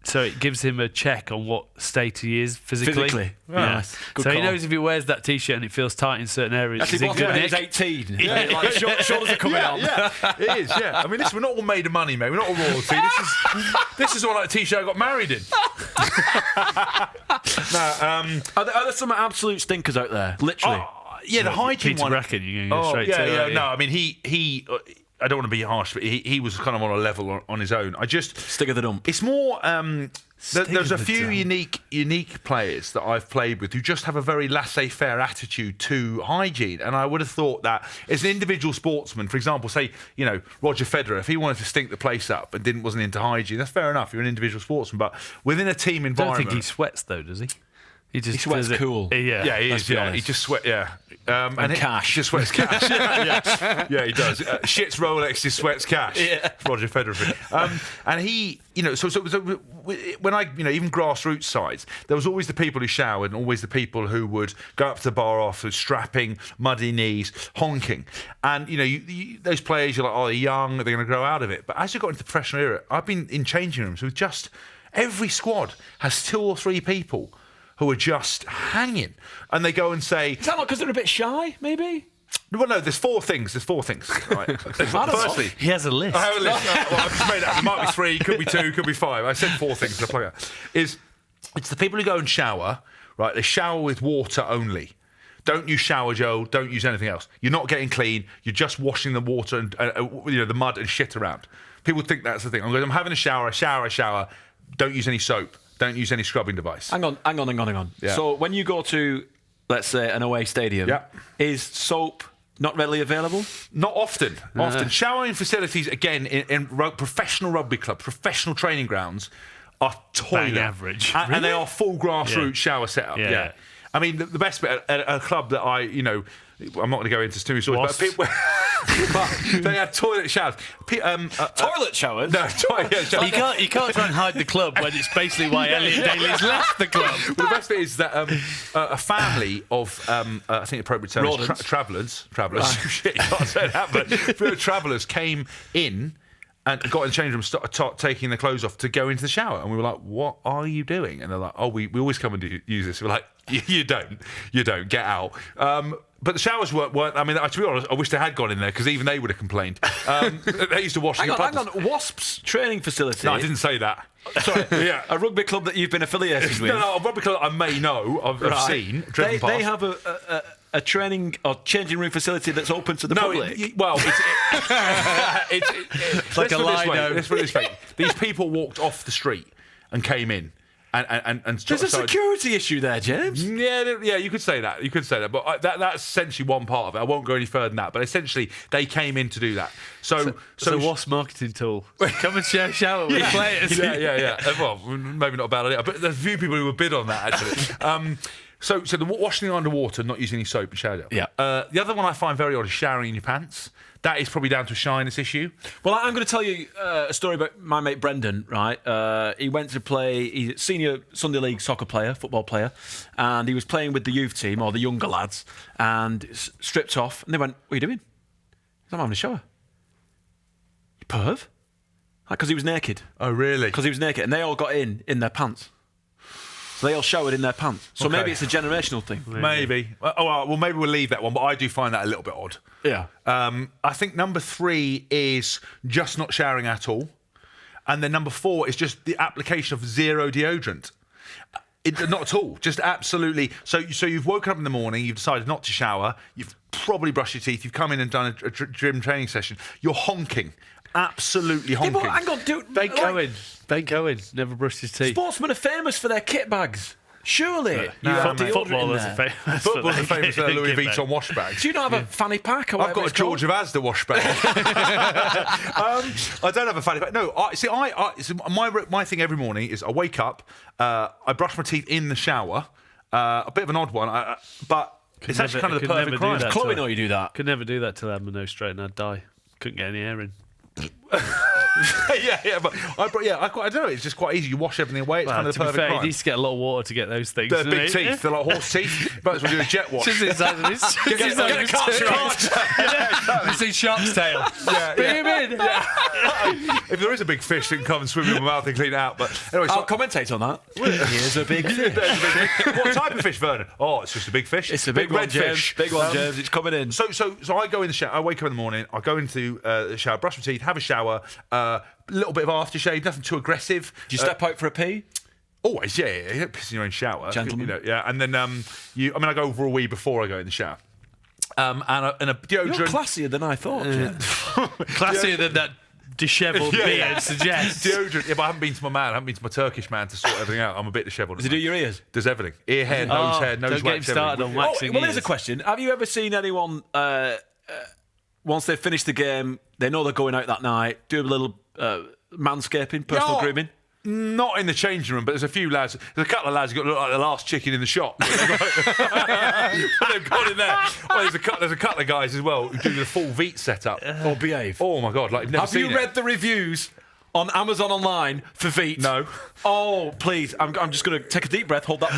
so it gives him a check on what state he is physically. Oh, Yeah. nice. Good So he call. knows if he wears that T-shirt and it feels tight in certain areas, Actually, he's in what's good when he was nick. 18. Shoulders are coming out. Yeah, it is. Yeah, I mean, listen, we're not all made of money, mate. We're not all royalty. This is all like a T-shirt I got married in. Are there some absolute stinkers out there? Literally. Yeah, the hygiene Peter one. Bracken, you're going to go straight to it. No, I mean, he I don't want to be harsh, but he was kind of on a level on his own. Stick of the dump. It's more. There's a few unique players that I've played with who just have a very laissez-faire attitude to hygiene, and I would have thought that as an individual sportsman, for example, say Roger Federer, if he wanted to stink the place up and wasn't into hygiene, that's fair enough. You're an individual sportsman, but within a team environment, I don't think he sweats though, does he? He sweats cool. Yeah, he is. Yeah, he just sweat. Yeah, and cash. He just sweats cash. yeah, he does. Shits Rolexes, sweats cash. Yeah, Roger Federer. And he, so when I, even grassroots sides, there was always the people who showered and always the people who would go up to the bar afterwards, strapping, muddy knees, honking. And those players, you're like, oh, they're young, they're going to grow out of it. But as you got into the professional era, I've been in changing rooms with just every squad has 2 or 3 people who are just hanging, and they go and say, is that not because they're a bit shy, maybe? Well, no, there's 4 things. Right. Firstly, he has a list. I have a list. Well, I've just made that. There might be 3, could be 2, could be 5. I said 4 things to plug out. It's the people who go and shower, right? They shower with water only. Don't use shower gel. Don't use anything else. You're not getting clean. You're just washing the water and the mud and shit around. People think that's the thing. I'm having a shower. Don't use any soap. Don't use any scrubbing device. Hang on. Yeah. So when you go to, let's say, an away stadium, is soap not readily available? Not often. Showering facilities, again, in professional rugby clubs, professional training grounds, are toilet. Bang average. And they are full grassroots shower setup. Yeah. I mean, the best bit at a club that I'm not going to go into too many stories, but they had toilet showers. Toilet showers? No, toilet showers. You can't try and hide the club when it's basically why Elliot Daly's left the club. Well, the best bit is that a family of, I think the appropriate term is travellers. Shit, you can't say that, but travellers came in and got in the change room, started taking their clothes off to go into the shower. And we were like, what are you doing? And they're like, oh, we always come and use this. We're like, you don't, get out. But the showers weren't. I mean, to be honest, I wish they had gone in there because even they would have complained. They used to wash. Hang on, Wasps training facility. No, I didn't say that. Sorry, a rugby club that you've been affiliated with. No, a rugby club I may know. I've seen. They have a training or changing room facility that's open to the public. It's like a Lido. Let's put it this way. These people walked off the street and came in. And there's a security issue there, James. Yeah, you could say that. But that's essentially one part of it. I won't go any further than that. But essentially, they came in to do that. So what's marketing tool? Come and share shower with players. Yeah. Well, maybe not a bad idea. But there's a few people who would bid on that actually. So the washing underwater, not using any soap and shower gel. Yeah. The other one I find very odd is showering in your pants. That is probably down to a shyness issue. Well, I'm going to tell you a story about my mate Brendan, right? He went to play, he's a senior Sunday League football player, and he was playing with the youth team, or the younger lads, and stripped off, and they went, what are you doing? I'm having a shower. You perv? Because he was naked. Oh, really? Because he was naked, and they all got in their pants. So they all showered in their pants. So maybe it's a generational thing. Maybe. Well, maybe we'll leave that one, but I do find that a little bit odd. Yeah. I think number 3 is just not showering at all. And then number 4 is just the application of zero deodorant. Not at all. Just absolutely. So you've woken up in the morning, you've decided not to shower, you've probably brushed your teeth, you've come in and done a gym training session, you're honking. Absolutely honking. Yeah, but hang on, dude. Ben Cohen never brushed his teeth. Sportsmen are famous for their kit bags. Surely. Footballers are famous for their Louis Vuitton wash bags. Do you not have a fanny pack? I've got a George of Asda wash bag. I don't have a fanny pack. No, my thing every morning is I wake up, I brush my teeth in the shower. A bit of an odd one, but it's actually kind of the perfect crime. Does Chloe know you do that? Could never do that till I had my nose straight and I'd die. Couldn't get any air in. but I don't know. It's just quite easy. You wash everything away. It's kind of the perfect crime. He needs to get a lot of water to get those things. They're big teeth. They're like horse teeth. But it's when you do a jet wash. Just inside of his. Get a cartridge. You see shark's tail. Bring him in. If there is a big fish that can come and swim in my mouth and clean it out. But anyway, I'll commentate on that. Here's a big fish. What type of fish, Vernon? Oh, it's just a big fish. It's a big red fish. Big one, James. It's coming in. So I go in the shower. I wake up in the morning. I go into the shower, brush my teeth, have a shower. A little bit of aftershave, nothing too aggressive. Do you step out for a pee? Always, yeah. You don't piss in your own shower. Gentlemen. And then I go for a wee before I go in the shower. And a deodorant. You're classier than I thought. Classier than that dishevelled beard suggests. Deodorant. Yeah, but I haven't been to my man. I haven't been to my Turkish man to sort everything out. I'm a bit dishevelled. Does he do your ears? Does everything. Ear hair, nose hair, nose don't wax. Get him started on waxing well, here's a question. Have you ever seen anyone, once they've finished the game, they know they're going out that night, do a little manscaping, personal grooming? Not in the changing room, but there's a few lads. There's a couple of lads who look like the last chicken in the shop. They've gone in there. Well, there's a couple of guys as well who do the full Veet setup. Or behave. Oh my God! Like, have you read the reviews on Amazon Online for Veet? No. Oh, please! I'm just going to take a deep breath. Hold that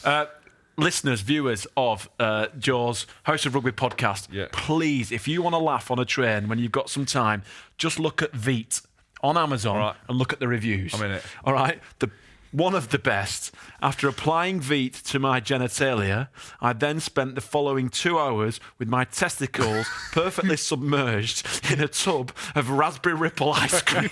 thought. Listeners, viewers of Joe's House of Rugby podcast, please, if you want to laugh on a train when you've got some time, just look at Veet on Amazon and look at the reviews. I'm in it. All right? One of the best. After applying Veet to my genitalia, I then spent the following 2 hours with my testicles perfectly submerged in a tub of raspberry ripple ice cream.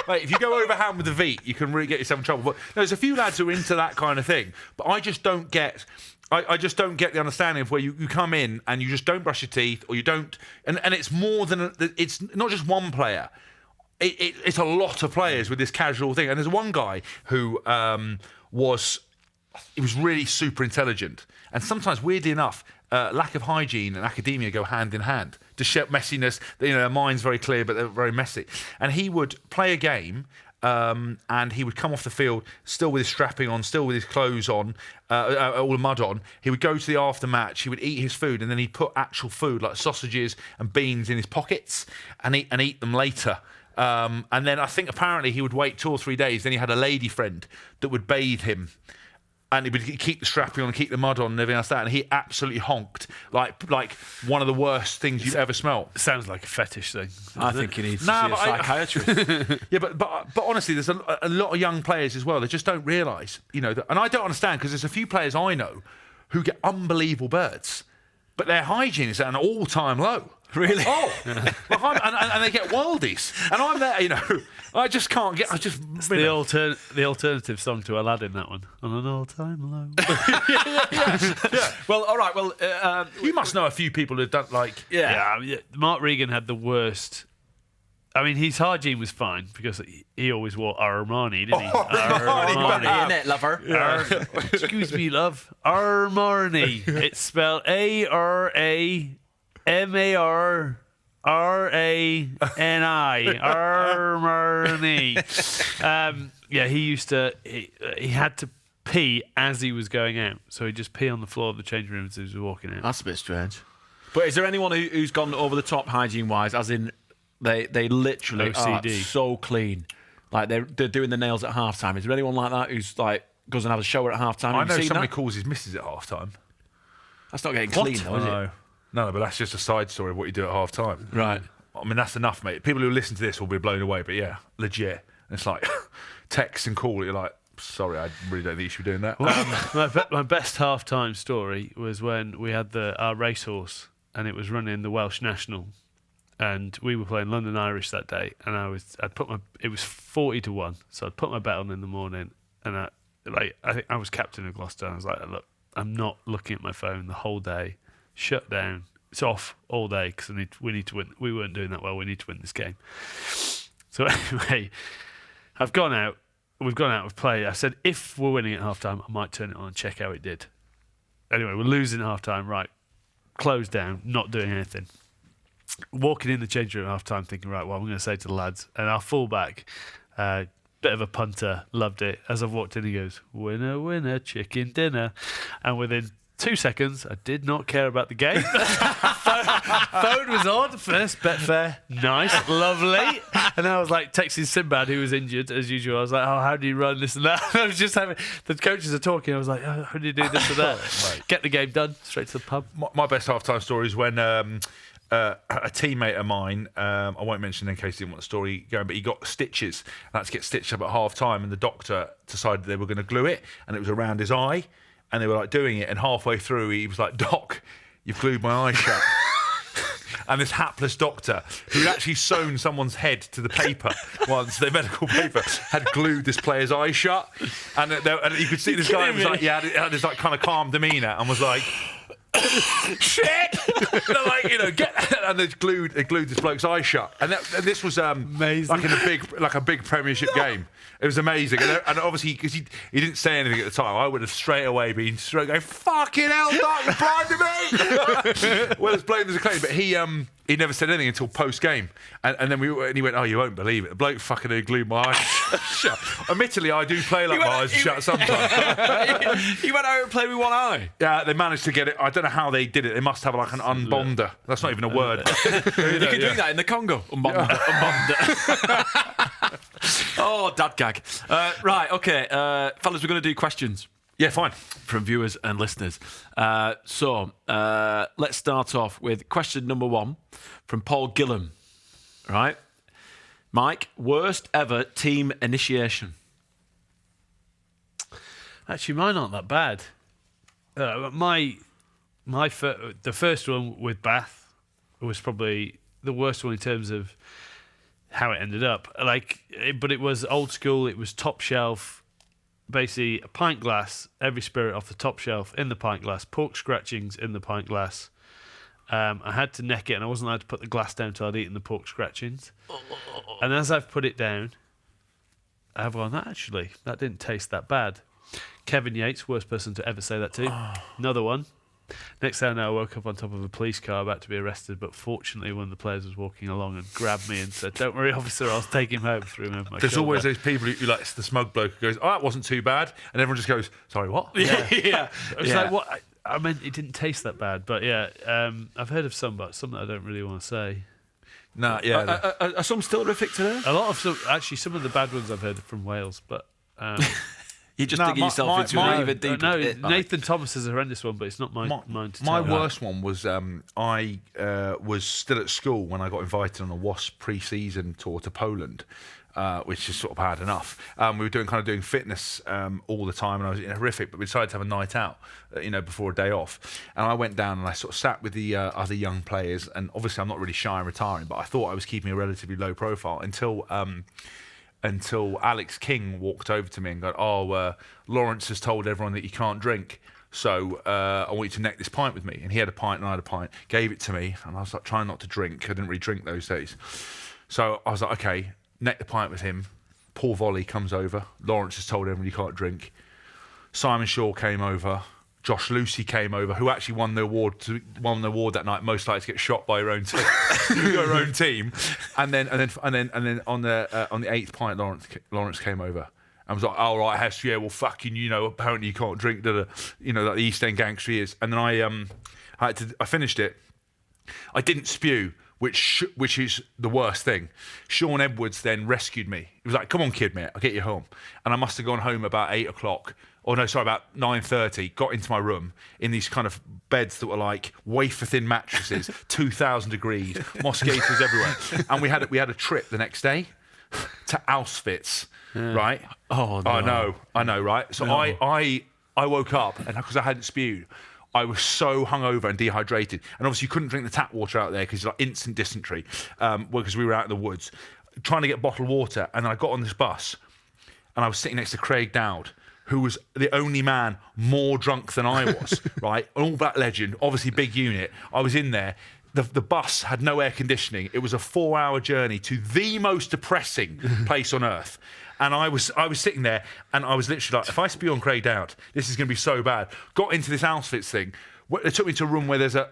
Mate, if you go overhand with the Veet, you can really get yourself in trouble. But there's a few lads who are into that kind of thing. But I just don't get... I just don't get the understanding of where you come in and you just don't brush your teeth, or you don't... And it's more than... It's not just one player. It's a lot of players with this casual thing. And there's one guy who was really super intelligent. And sometimes, weirdly enough, lack of hygiene and academia go hand in hand. Messiness, their mind's very clear, but they're very messy. And he would play a game... and he would come off the field still with his strapping on, still with his clothes on, all the mud on. He would go to the after-match, he would eat his food, and then he'd put actual food like sausages and beans in his pockets and eat them later. And then I think apparently he would wait 2 or 3 days. Then he had a lady friend that would bathe him. And he would keep the strapping on and keep the mud on and everything else like that. And he absolutely honked like one of the worst things you've ever smelt. Sounds like a fetish thing. I think he needs to see a psychiatrist. Yeah, but honestly, there's a lot of young players as well that just don't realise, and I don't understand, because there's a few players I know who get unbelievable birds, but their hygiene is at an all-time low. Really? Oh, and they get worldies, and I'm there. I just can't get. It's the alternative song to Aladdin. That one, on an all-time low. yeah. Well, all right. Well, you must know a few people who've done Yeah. Mark Regan had the worst. I mean, his hygiene was fine because he always wore Armani, didn't he? Armani, innit, lover? Yeah. Excuse me, love. Armani. It's spelled A-R-A-M-A-R-R-A-N-I. Armani. He used to. He had to pee as he was going out, so he'd just pee on the floor of the changing room as he was walking out. That's a bit strange. But is there anyone who's gone over the top hygiene-wise, as in they literally OCD. Are so clean, like they're doing the nails at half-time? Is there anyone like that who's like goes and has a shower at half-time? I know somebody calls his missus at half-time. That's not getting clean, though, is it? No, but that's just a side story of what you do at half-time. Right. I mean, that's enough, mate. People who listen to this will be blown away, but yeah, legit. And it's like text and call. You're like, sorry, I really don't think you should be doing that. My best half-time story was when we had our racehorse, and it was running the Welsh National, and we were playing London Irish that day, and it was 40-1, so I'd put my bet on in the morning, and I think I was captain of Gloucester, and I was like, look, I'm not looking at my phone the whole day, shut down, it's off all day, because we need to win. We weren't doing that well, we need to win this game. So anyway, we've gone out, we've played. I said, if we're winning at half-time, I might turn it on and check how it did. Anyway, we're losing at half-time, right, closed down, not doing anything. Walking in the change room at half-time thinking, right, well, I'm going to say to the lads, and our fullback, bit of a punter, loved it. As I've walked in, he goes, winner, winner, chicken dinner. And within 2 seconds, I did not care about the game. Phone was on. First Betfair. Nice. Lovely. And I was like texting Sinbad, who was injured, as usual. I was like, oh, how do you run this and that? I was just having... The coaches are talking. I was like, oh, how do you do this and that? Get the game done. Straight to the pub. My best half-time story is when... a teammate of mine, I won't mention in case he didn't want the story going, but he got stitches and had to get stitched up at half time, and the doctor decided they were going to glue it, and it was around his eye, and they were like doing it, and halfway through he was like, Doc, you've glued my eye shut. And this hapless doctor, who had actually sewn someone's head to the paper once, their medical paper, had glued this player's eye shut, and you could see this guy was like, had this like kind of calm demeanour, and was like, shit. They're like, and they glued this bloke's eye shut. And this was amazing. like a big Premiership game. It was amazing. And obviously, because he didn't say anything at the time, I would have straight away been going, fucking hell, Doc, you're blinding me. Well, it's blamed as a claim, but he never said anything until post-game. And then he went, oh, you won't believe it. The bloke fucking glued my eyes shut. Admittedly, I do play like my eyes shut sometimes. He went out and played with one eye. Yeah, they managed to get it. I don't know how they did it. They must have like an unbonder. That's not even a word. You can do that in the Congo. Unbonder. Oh, dad gag. Right, okay. Fellas, we're going to do questions. Yeah, fine. From viewers and listeners. So let's start off with question number 1 from Paul Gillam. Right? Mike, worst ever team initiation? Actually, mine aren't that bad. The first one with Bath was probably the worst one in terms of how it ended up. But it was old school. It was top shelf. Basically, a pint glass, every spirit off the top shelf in the pint glass, pork scratchings in the pint glass. I had to neck it, and I wasn't allowed to put the glass down until I'd eaten the pork scratchings. And as I've put it down, I've gone, that didn't taste that bad. Kevin Yates, worst person to ever say that to. Another one. Next thing I know, I woke up on top of a police car about to be arrested, but fortunately one of the players was walking along and grabbed me and said, don't worry, officer, I'll take him home. Threw him over my There's shoulder. always those people who like the smug bloke who goes, oh, that wasn't too bad. And everyone just goes, sorry, what? Yeah. I was like, what? I meant it didn't taste that bad. But yeah, I've heard of some, but some that I don't really want to say. Nah, yeah. Are some still horrific today? A lot of some of the bad ones I've heard are from Wales, but... You're just digging yourself into an even deeper pit. Nathan Thomas is a horrendous one, but it's not mine to tell. My worst one was I was still at school when I got invited on a WASP pre-season tour to Poland, which is sort of bad enough. We were doing fitness all the time, and I was horrific. But we decided to have a night out, before a day off. And I went down and I sort of sat with the other young players. And obviously, I'm not really shy and retiring, but I thought I was keeping a relatively low profile until Alex King walked over to me and go, Lawrence has told everyone that you can't drink, so I want you to neck this pint with me. And he had a pint and I had a pint, gave it to me, and I was like trying not to drink. I didn't really drink those days. So I was like, okay, neck the pint with him. Paul Volley comes over. Lawrence has told everyone you can't drink. Simon Shaw came over. Josh Lucy came over, who actually won the award that night. Most likely to get shot by your own team. Your own team. And then on the eighth pint, Lawrence came over and was like, "Oh right, Hask, yeah, well fucking, apparently you can't drink, like the East End gangster he is." And then I finished it. I didn't spew, which is the worst thing. Sean Edwards then rescued me. He was like, "Come on, kid, mate, I'll get you home." And I must have gone home about 8 o'clock. About 9:30, got into my room in these kind of beds that were like wafer-thin mattresses, 2,000 degrees, mosquitoes everywhere. And we had a trip the next day to Auschwitz, right? Oh, no. I know, right? So no. I woke up, and because I hadn't spewed, I was so hungover and dehydrated. And obviously you couldn't drink the tap water out there because it's like instant dysentery, because we were out in the woods, trying to get bottled water. And I got on this bus, and I was sitting next to Craig Dowd, who was the only man more drunk than I was, right? An All Black legend, obviously big unit. I was in there. The bus had no air conditioning. It was a 4-hour journey to the most depressing place on earth. And I was sitting there, and I was literally like, if I spew on Craig Dowd, this is going to be so bad. Got into this Auschwitz thing. They took me to a room where there's a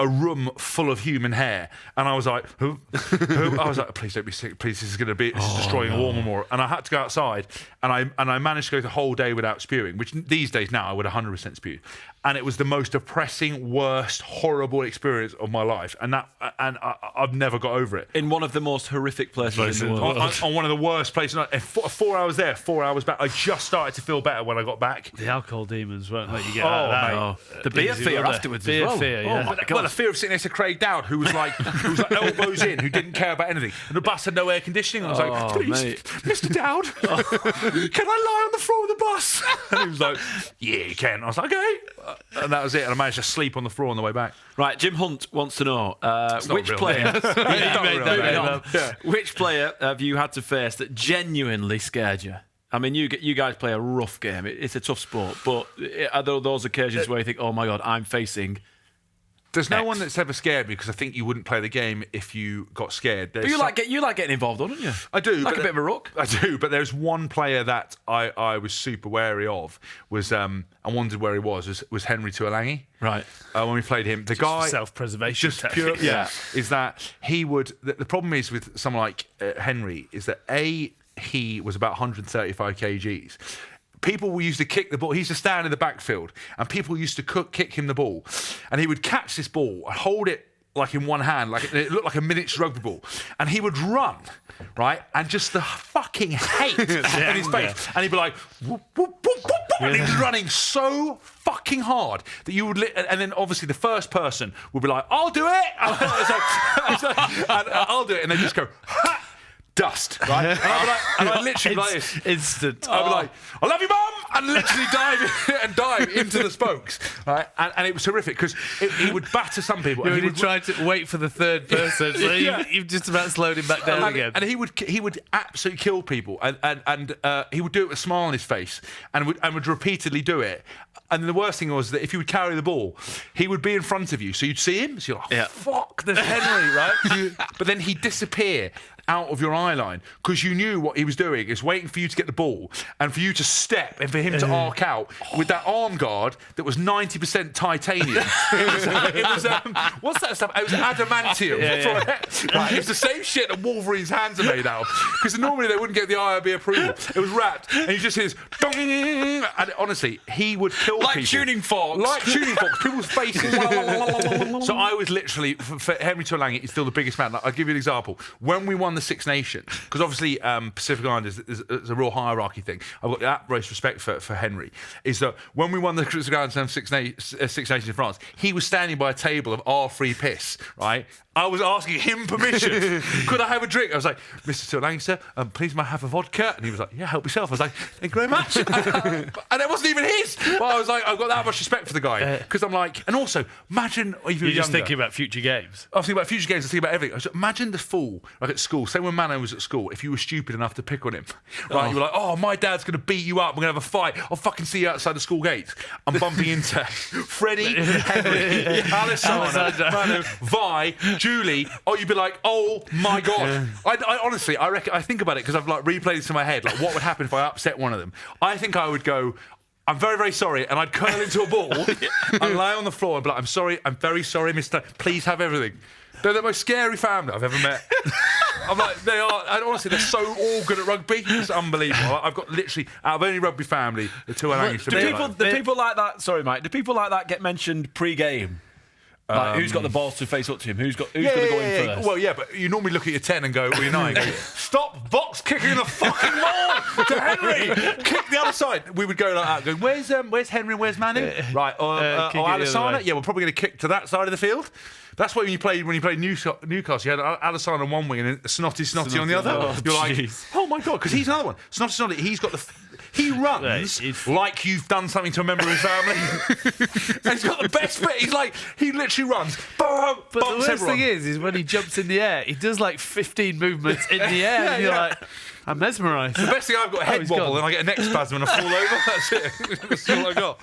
room full of human hair, and I was like, who? I was like, please don't be sick, please, this is destroying a war memorial. And I had to go outside, and I managed to go the whole day without spewing, which these days now I would 100% spew. And it was the most depressing, worst, horrible experience of my life, and I've never got over it. In one of the most horrific places in the world. On one of the worst places. 4 hours there, 4 hours back. I just started to feel better when I got back. The alcohol demons won't let you get out of that. Mate. The beer fear afterwards as well. Fear, yeah. Well, the fear of sitting next to Craig Dowd, who was like elbows in, who didn't care about anything. And the bus had no air conditioning. I was like, please, Mr. Dowd, can I lie on the floor of the bus? And he was like, yeah, you can. I was like, okay. And that was it. And I managed to sleep on the floor on the way back. Right, Jim Hunt wants to know which player have you had to face that genuinely scared you? I mean, you guys play a rough game. It's a tough sport, but are there those occasions where you think, "Oh my God, I'm facing"? There's no one that's ever scared me because I think you wouldn't play the game if you got scared. But you like getting involved, don't you? I do. Like a bit of a ruck. I do, but there's one player that I was super wary of. I wondered where he was Henry Tuolangi. Right. When we played him, the guy self-preservation. Just pure, is that he would. The problem is with someone like Henry is that he was about 135 kgs. People used to kick the ball. He used to stand in the backfield, and people used to kick him the ball. And he would catch this ball and hold it like in one hand, like it looked like a miniature rugby ball. And he would run, right? And just the fucking hate in his face. And he'd be like, whoop, whoop, whoop, whoop, whoop. And he was running so fucking hard that you would... And then obviously the first person would be like, I'll do it! I'll do it. And they just go, ha! Dust, right? And I'd literally like this. Instant. I'd be like, I love you, Mum! And literally dive into the spokes, right? And it was horrific because he would batter some people. He tried to wait for the third person, so you've just about slowed him back down again. And he would absolutely kill people, and he would do it with a smile on his face, and would repeatedly do it. And the worst thing was that if he would carry the ball, he would be in front of you, so you'd see him. So you're like, fuck, there's Henry, right? But then he'd disappear out of your eye line because you knew what he was doing is waiting for you to get the ball and for you to step and for him to arc out with that arm guard that was 90% titanium. it was what's that stuff? It was adamantium. Right, it was the same shit that Wolverine's hands are made out of because normally they wouldn't get the IRB approval. It was wrapped and you just hear this dong, and honestly, he would kill like people. Tuning forks. Like tuning forks. People's faces. So I was literally, for Henry Tuolangi, he's still the biggest man. I'll give you an example. When we won the Six Nations, because obviously Pacific Islanders is a real hierarchy thing. I've got the utmost respect for Henry. Is that when we won the Pacific Islanders Six Nations in France, he was standing by a table of our free piss, right? I was asking him permission. Could I have a drink? I was like, Mr. Tuolangi, sir, please may I have a vodka? And he was like, yeah, help yourself. I was like, thank you very much. And it wasn't even his. But I was like, I've got that much respect for the guy. Because I'm like, and also, imagine if you're just thinking about future games. I was thinking about future games, I was thinking about everything. I was like, imagine the fool, like at school, say when Mano was at school, if you were stupid enough to pick on him. Right? You were like, oh, my dad's going to beat you up, we're going to have a fight, I'll fucking see you outside the school gates. I'm bumping into Freddie, Henry, Alessandro, Mano, Vi, Julie. Oh, you'd be like, oh my God. I honestly, I think about it because I've like replayed this in my head, like what would happen if I upset one of them. I think I would go, I'm very, very sorry, and I'd curl into a ball and lie on the floor and be like, I'm sorry, I'm very sorry, mister, please have everything. They're the most scary family I've ever met. I'm like, they are, and honestly, they're so all good at rugby. It's unbelievable. I've got literally, out of any rugby family, the two I used to be like. Do people like that, sorry, Mike, do people like that get mentioned pre-game? Like, who's got the balls to face up to him? Who's going to go in first? Well, yeah, but you normally look at your 10 and go, well, you're 9. Stop box kicking the fucking ball to Henry. Kick the other side. We would go like that, going, where's Henry, where's Manu? Right, or Alessandro? Yeah, we're probably going to kick to that side of the field. That's why when you played Newcastle, you had Alessandro on one wing and Snotty on the other. You're like, oh my God, because he's another one. Snotty, he's got he runs like you've done something to a member of his family. And he's got the best bit. He literally runs. Boom, but the worst thing is when he jumps in the air, he does like 15 movements in the air. And you're like, I'm mesmerised. The best thing I've got a head wobble and I get a neck spasm and I fall over. That's it. That's all I got.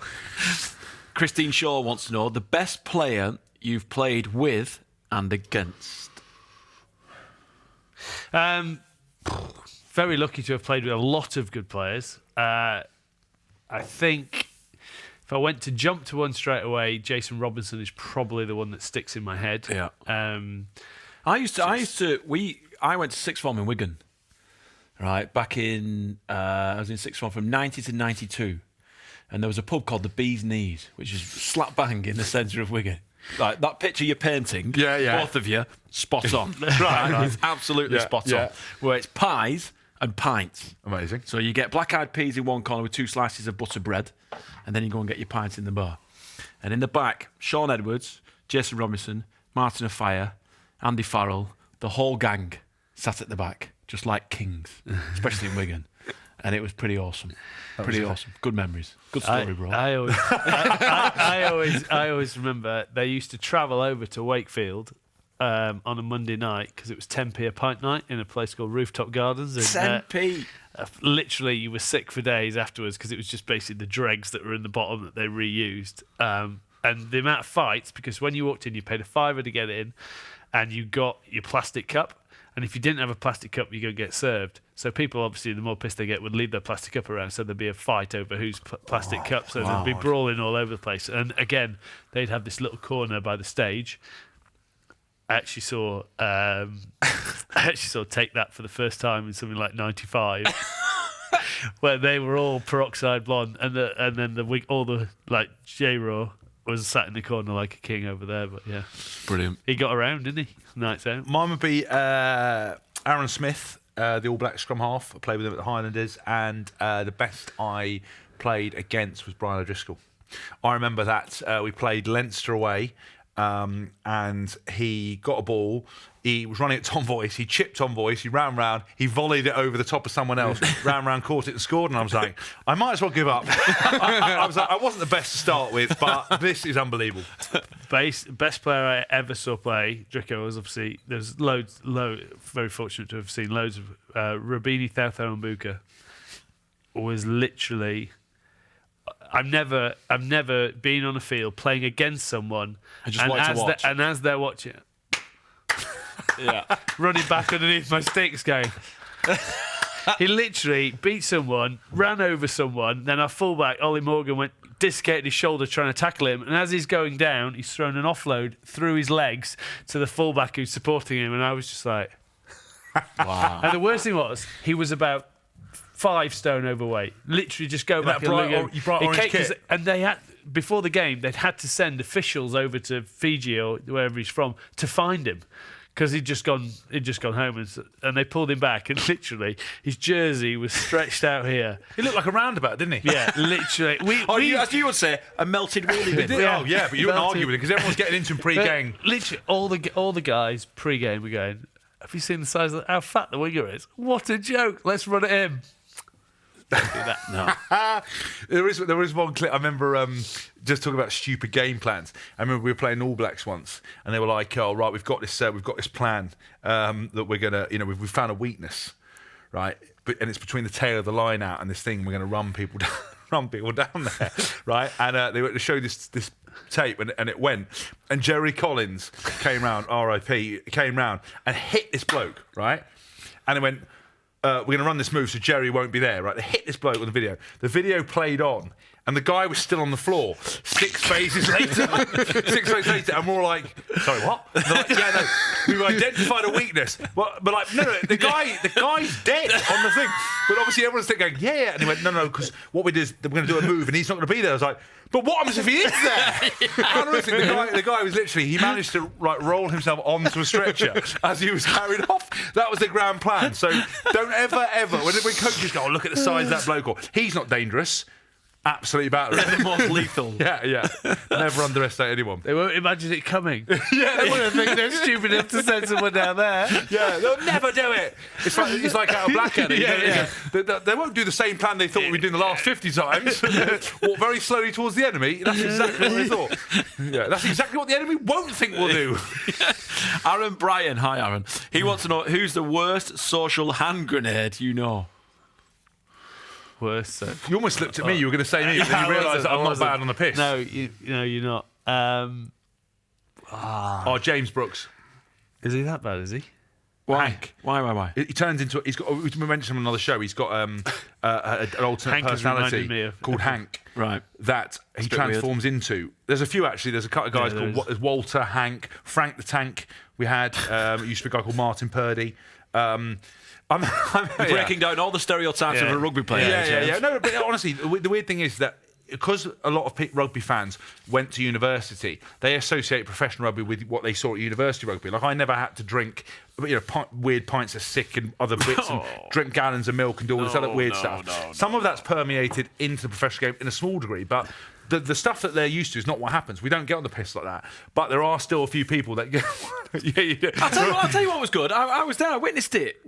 Christine Shaw wants to know the best player you've played with and against. Very lucky to have played with a lot of good players. I think if I went to jump to one straight away, Jason Robinson is probably the one that sticks in my head. Yeah. I went to sixth form in Wigan. Right, back in I was in sixth form from 90 to 92, and there was a pub called the Bee's Knees, which is slap bang in the centre of Wigan. Like that picture you're painting, both of you, spot on. right. It's absolutely spot on. Where it's pies and pints. Amazing. So you get black-eyed peas in one corner with 2 slices of butter bread, and then you go and get your pints in the bar. And in the back, Sean Edwards, Jason Robinson, Martin Afire, Andy Farrell, the whole gang sat at the back, just like kings, especially in Wigan. And it was pretty awesome. Pretty awesome. Good memories. Good story, bro. I always remember they used to travel over to Wakefield on a Monday night because it was 10p a pint night in a place called Rooftop Gardens. 10p. Literally, you were sick for days afterwards because it was just basically the dregs that were in the bottom that they reused. And the amount of fights, because when you walked in, you paid a £5 to get in, and you got your plastic cup. And if you didn't have a plastic cup, you're going to get served. So people, obviously, the more pissed they get, would leave their plastic cup around. So thered be a fight over whose plastic cup. So there'd be brawling all over the place. And again, they'd have this little corner by the stage. I actually saw Take That for the first time in something like 95, where they were all peroxide blonde, and then all the like J-Raw was sat in the corner like a king over there. But yeah, brilliant. He got around, didn't he? Nights out. Mine would be Aaron Smith, the All Black scrum half. I played with him at the Highlanders, and the best I played against was Brian O'Driscoll. I remember that we played Leinster away, and he got a ball. He was running at Tom Voice. He chipped Tom Voice. He ran round. He volleyed it over the top of someone else. Ran round, caught it, and scored. And I was like, I might as well give up. I was like, I wasn't the best to start with, but this is unbelievable. Best player I ever saw play, Drico, was obviously there's very fortunate to have seen loads of Rabini Thauthau Mbuka was literally. I've never been on a field playing against someone and as they're watching it. Yeah, running back underneath my sticks going. He literally beat someone, ran over someone, then our fullback, Ollie Morgan, dislocated his shoulder trying to tackle him, and as he's going down, he's thrown an offload through his legs to the fullback who's supporting him, and I was just like... Wow. And the worst thing was, he was about 5 stone overweight. Literally just go back and look at him. And they had... Before the game, they'd had to send officials over to Fiji or wherever he's from to find him. Because he'd just gone home, and they pulled him back, and literally his jersey was stretched out here. He looked like a roundabout, didn't he? Yeah, literally. As you would say, a melted wheelie bin. Oh yeah, but you wouldn't argue with it because everyone's getting into him pre-game. Literally, all the guys pre-game were going, "Have you seen the size of how fat the winger is? What a joke! Let's run at him." Don't do that. No. There is one clip. I remember just talking about stupid game plans. I remember we were playing All Blacks once, and they were like, "Oh right, we've got this plan that we're gonna, we've found a weakness, right? And it's between the tail of the line out and this thing. We're gonna run people down there, right? And they showed this tape, and it went. And Jerry Collins came round, R.I.P. came round and hit this bloke, right? And it went. We're going to run this move so Jerry won't be there, right? They hit this bloke on the video. The video played on, and the guy was still on the floor 6 phases later. 6 phases later, and we're all like, sorry, what? And they're like, yeah, no, we've identified a weakness. But like, no, the guy's dead on the thing. But obviously everyone's going, yeah. And he went, no, because what we do is we're going to do a move, and he's not going to be there. I was like, but what happens if he is there? And honestly, the guy was literally, he managed to roll himself onto a stretcher as he was carried off. That was the grand plan. So don't ever, when coaches go, look at the size of that bloke, or he's not dangerous. Absolutely battered. The most lethal. Yeah. Never underestimate anyone. They won't imagine it coming. Yeah, they won't think they're stupid enough to send someone down there. Yeah, they'll never do it. It's like out of Blackadder. Yeah. They won't do the same plan they thought we'd do in the last 50 times. Walk very slowly towards the enemy. That's exactly what they thought. Yeah, that's exactly what the enemy won't think we'll do. Aaron Bryan, hi Aaron. He wants to know who's the worst social hand grenade you know. Worse. You almost looked at me. You were going to say me, but then you realised that I'm not bad on the piss. No, you're not. James Brooks. Is he that bad? Is he? Why? Hank. Why? He turns into. He's got. We mentioned him on another show. He's got an alternate Hank personality called Hank. Right. That he transforms into. There's a few actually. There's a couple of guys called there's Walter, Hank, Frank the Tank. We had. It used to be a guy called Martin Purdy. I'm breaking down all the stereotypes of a rugby player. Yeah. No, but honestly, the weird thing is that because a lot of rugby fans went to university, they associate professional rugby with what they saw at university rugby. Like I never had to drink, weird pints of sick and other bits, and drink gallons of milk and do all this other weird stuff. Some of that's permeated into the professional game in a small degree, but. The stuff that they're used to is not what happens. We don't get on the piss like that. But there are still a few people that get... I'll tell you what was good. I was there. I witnessed it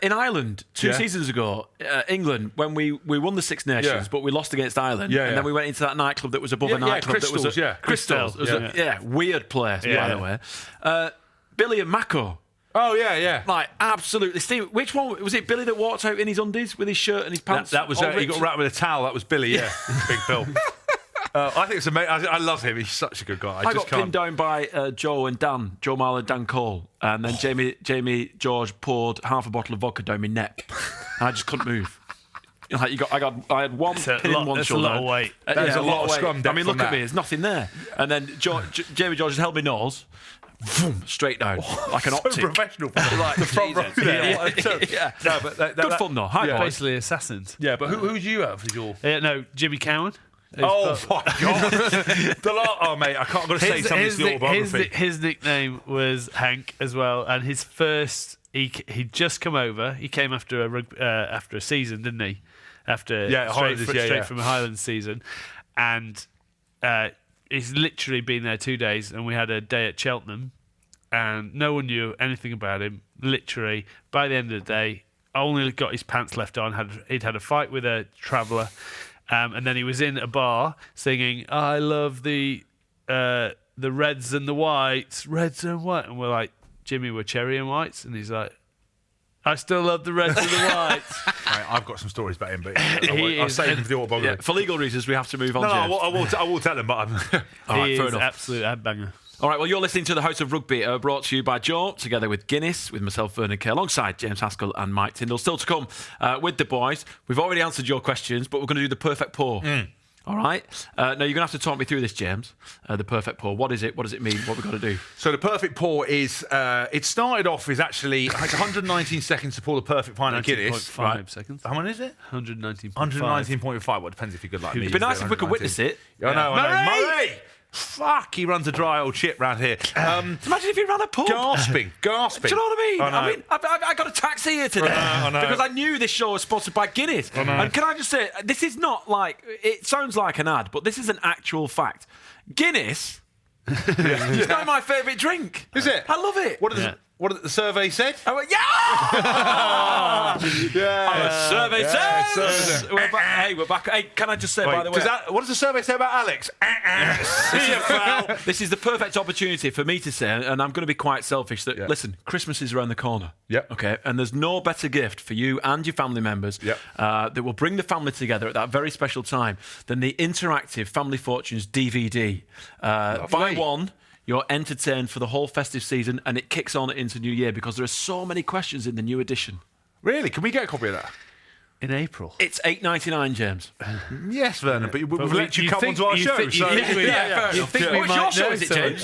in Ireland 2 seasons ago. England, when we won the Six Nations, but we lost against Ireland. And then we went into that nightclub that was above a nightclub. Crystals, Crystals. It was a weird place, by the way. Billy and Mako. Oh, yeah. Like, absolutely. Steve, which one? Was it Billy that walked out in his undies with his shirt and his pants? That was he got wrapped with a towel. That was Billy, yeah. Big Bill. I think it's amazing. I love him. He's such a good guy. I got pinned down by Joe Marler and Dan Cole. And then Jamie George poured half a bottle of vodka down my neck. And I just couldn't move. Like I had one pin in one shoulder. That's a lot of weight. There's a lot of scrum depth. I mean, look at me. There's nothing there. And then Jamie George has held my nose. Boom, straight down, like an optic. So professional. Like the front row there. Yeah. No, but Good fun though. Basically assassins. Yeah, but who did you have as your... No, Jimmy Cowan. Oh, my God. Mate, I can't... I've got to say something to the autobiography. His nickname was Hank as well, and his first... He'd just come over. He came after a season, didn't he? Straight from a Highlands season. And... he's literally been there 2 days, and we had a day at Cheltenham, and no one knew anything about him. Literally, by the end of the day, only got his pants left on. He'd had a fight with a traveller, and then he was in a bar singing, "I love the reds and the whites, reds and white." And we're like, "Jimmy, we're cherry and whites," and he's like, "I still love the reds and the whites." Right, I've got some stories about him, but I'll save them for the autobiography. For legal reasons, we have to move on. No, I will tell them, but I'm... All right, fair enough. Absolute headbanger. All right, well, you're listening to the House of Rugby, brought to you by Joe, together with Guinness, with myself, Vernon Kay, alongside James Haskell and Mike Tindall. Still to come with the boys. We've already answered your questions, but we're going to do the perfect pour. All right. Now, you're going to have to talk me through this, James. The perfect pour. What is it? What does it mean? What we've got to do? So the perfect pour is... it started off as actually... It's 119 seconds to pour the perfect pint of Guinness. 19.5 seconds. How many is it? 119.5. 119.5. Well, it depends if you're good like me. It'd be nice if we could witness it. I know. Murray! Fuck, he runs a dry old shit round here. Imagine if he ran a pub. Gasping. Do you know what I mean? I got a taxi here today I know. because I knew this show was sponsored by Guinness. And can I just say, this is not like, it sounds like an ad, but this is an actual fact. Guinness is not my favourite drink. Is it? I love it. What did the survey said? I went, survey says. We're back. Hey, can I just say, by the way... what does the survey say about Alex? See you, pal. This is the perfect opportunity for me to say, and I'm going to be quite selfish, that, listen, Christmas is around the corner. Yep. Okay, and there's no better gift for you and your family members that will bring the family together at that very special time than the interactive Family Fortunes DVD. Buy one... You're entertained for the whole festive season, and it kicks on into New Year because there are so many questions in the new edition. Really? Can we get a copy of that? In April. It's $8.99, James. Yes, Vernon, but we've let you come onto our show. What's yours, is it, James?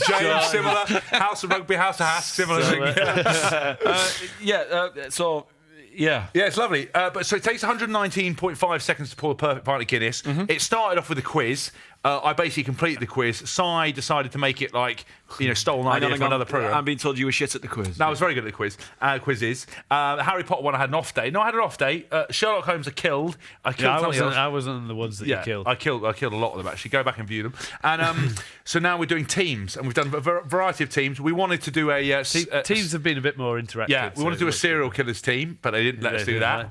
James, similar. House of Rugby, House of Hask, similar. Yeah, it's lovely. So it takes 119.5 seconds to pour the perfect pint of Guinness. It started off with a quiz. I basically completed the quiz. Si decided to make it like, stole an idea from another programme. I'm being told you were shit at the quiz. No, I was very good at the quiz. Quizzes. The Harry Potter one, I had an off day. No, I had an off day. Sherlock Holmes, I killed. I wasn't the ones that you killed. I killed a lot of them, actually. Go back and view them. And so now we're doing teams, and we've done a variety of teams. We wanted to do a... teams have been a bit more interactive. Yeah, we wanted to do a serial killers team, but they didn't let us do that.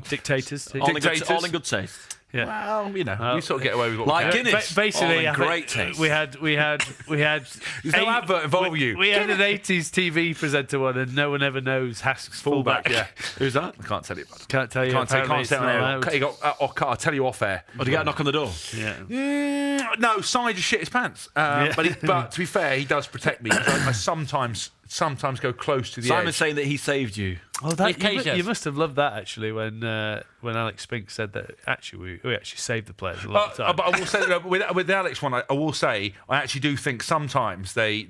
Dictators. All in good taste. Yeah. Well, we sort of get away with what like we can. Guinness. Basically, great taste. We had. There's no advert involve you. We had an 80s TV presenter one, and no one ever knows Hask's fullback. Yeah. Who's that? I can't tell you. Can't tell you. Can't tell you. I'll tell you off air. Or did you get a knock on the door? Yeah. No, Si just shit his pants. But to be fair, he does protect me. I sometimes go close to the edge. Simon's saying that he saved you. Oh, you must have loved that actually when Alex Spink said that actually we actually saved the players a lot of the time. But I will say with the Alex one, I will say I actually do think sometimes they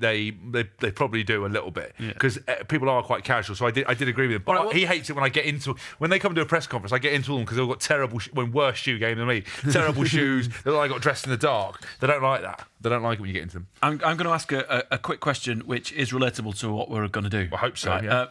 probably do a little bit because people are quite casual. So I did agree with him. But he hates it when they come to a press conference. I get into them because they've got terrible worse shoe game than me. Terrible shoes. They look like I got dressed in the dark. They don't like that. They don't like it when you get into them. I'm going to ask a quick question, which is relatable to what we're going to do. I hope so. Right? Yeah.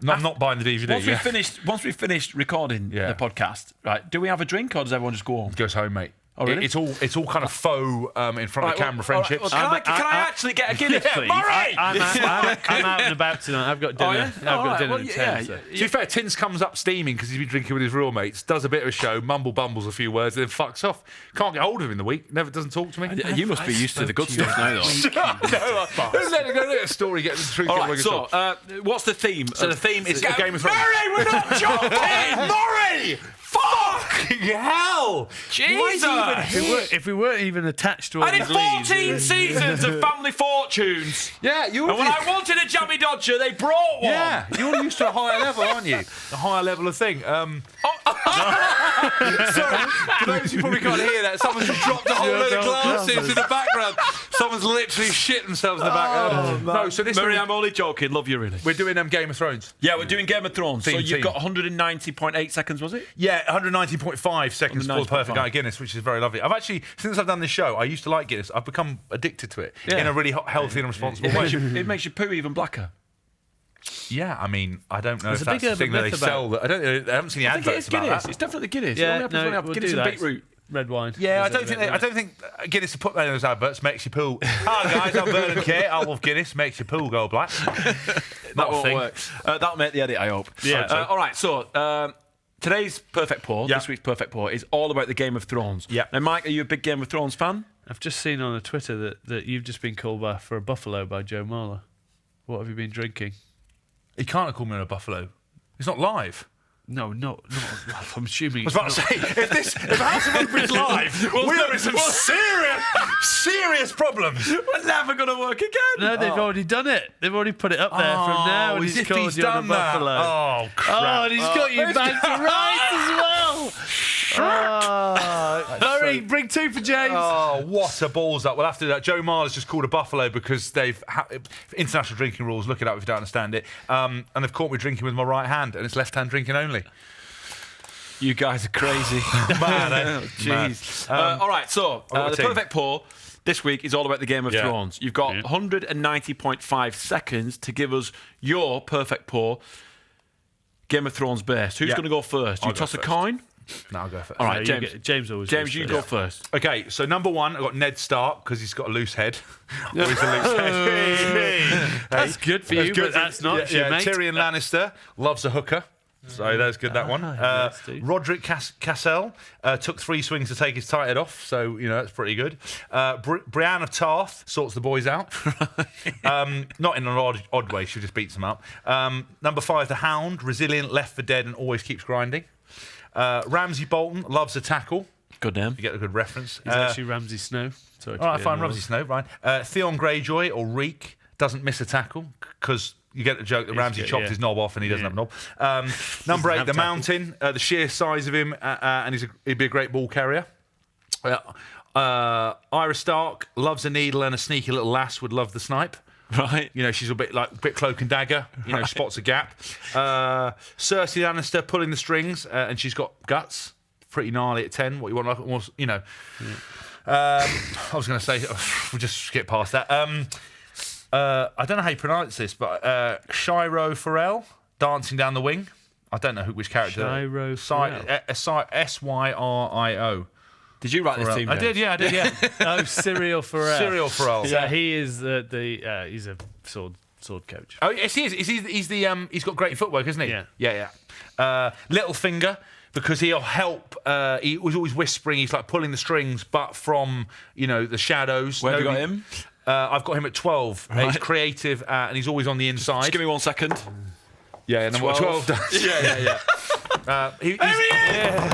I'm not buying the DVD. Once we finished recording the podcast, right? Do we have a drink or does everyone just go home? Goes home, mate. Oh, really? It's all kind of faux in front of the camera friendships. Well, can I actually get a Guinness, please? I'm out and about tonight. I've got dinner. Oh, yeah? I've got dinner in 10. To be fair, Tins comes up steaming because he's been drinking with his real mates, does a bit of a show, bumbles a few words, and then fucks off. Can't get hold of him in the week. Never doesn't talk to me. You must be used to the good stuff now, though. Who's letting go let a story get the truth? All right, so what's the theme? So the theme is Game of Thrones. Murray, we're not joking! Murray! Fucking hell! Jesus! If we weren't even attached to all I did these 14 leads, seasons of Family Fortunes. Yeah, you. And when I wanted a jammy dodger, they brought one. Yeah, you're used to a higher level, aren't you? A higher level of thing. Sorry, for those who probably can't hear that, someone's just dropped a whole load of glasses in the background. Someone's literally shit themselves in the background. No, so this. Murray, I'm only joking. Love you, really. We're doing Game of Thrones. Yeah, we're doing Game of Thrones. Team. So you've got 190.8 seconds, was it? Yeah, 190.5 seconds for the perfect guy Guinness, which is very lovely. I've actually, since I've done this show, I used to like Guinness. I've become addicted to it in a really healthy and responsible way. It makes your poo even blacker. Yeah, I mean, I don't know There's if that's the thing that they sell. I haven't seen the I think adverts it's about Guinness. that. It's definitely Guinness. Yeah, It only happens when you have Guinness and beetroot. Red wine. Yeah, I don't think Guinness to put that in those adverts makes your pool. Hi guys, I'm Vernon Kay. I love Guinness. Makes your pool go black. That won't work. That'll make the edit, I hope. Yeah. All right. So today's perfect pour, this week's perfect pour, is all about the Game of Thrones. Yeah. Now, Mike, are you a big Game of Thrones fan? I've just seen on Twitter that you've just been called for a buffalo by Joe Marler. What have you been drinking? He can't have called me a buffalo. It's not live. No, not. I'm assuming. I was about to say, if House of Rugby's live, we're in some serious problems. We're never going to work again. No, they've already done it. They've already put it up there from now. And as he's if called he's you on a done that. buffalo. Oh, crap. Oh, and he's got you back to rights as well. Murray, bring 2 for James. Oh, what a balls up. We'll have to do that. Joe Marler's just called a buffalo because they've international drinking rules. Look it up if you don't understand it. And they've caught me drinking with my right hand, and it's left-hand drinking only. You guys are crazy. Man, jeez. All right, so the perfect pour this week is all about the Game of Thrones. You've got 190.5 seconds to give us your perfect pour. Game of Thrones based. Who's going to go first? You toss a coin? No, I'll go first. All right, James always. James, you go first. Okay, so number 1, I've got Ned Stark because he's got a loose head. Always a loose head. That's good for you, but that's not your mate. Tyrion Lannister loves a hooker. So that's good, that one. Roderick Cassell took 3 swings to take his tight head off, so, that's pretty good. Brienne of Tarth sorts the boys out. Not in an odd way, she just beats them up. Number 5, the Hound, resilient, left for dead, and always keeps grinding. Ramsay Bolton loves a tackle. Good name. You get a good reference. He's actually Ramsay Snow. All right, fine, Ramsay Snow, right. Theon Greyjoy, or Reek, doesn't miss a tackle, because... You get the joke that Ramsay chopped his knob off and he doesn't have a knob. Number 8, the Mountain, the sheer size of him, and he'd be a great ball carrier. Arya Stark loves a needle, and a sneaky little lass would love the snipe. Right. She's a bit cloak and dagger, spots a gap. Cersei Lannister pulling the strings, and she's got guts. Pretty gnarly at 10. What you want, I was going to say, we'll just skip past that. I don't know how you pronounce this, but Shiro Farrell, dancing down the wing. I don't know which character. Shiro Farrell. Syrio. Did you write this team? I did, yeah. Oh, Cyril Farrell. Cyril Farrell. Yeah, he is he's a sword coach. Oh, yes, he is. He's he's got great footwork, isn't he? Yeah. Littlefinger. Because he'll help. He was always whispering. He's like pulling the strings, but from the shadows. Where have you got him? I've got him at 12. Right. He's creative and he's always on the inside. Just give me 1 second. Yeah, number 12 does. Yeah.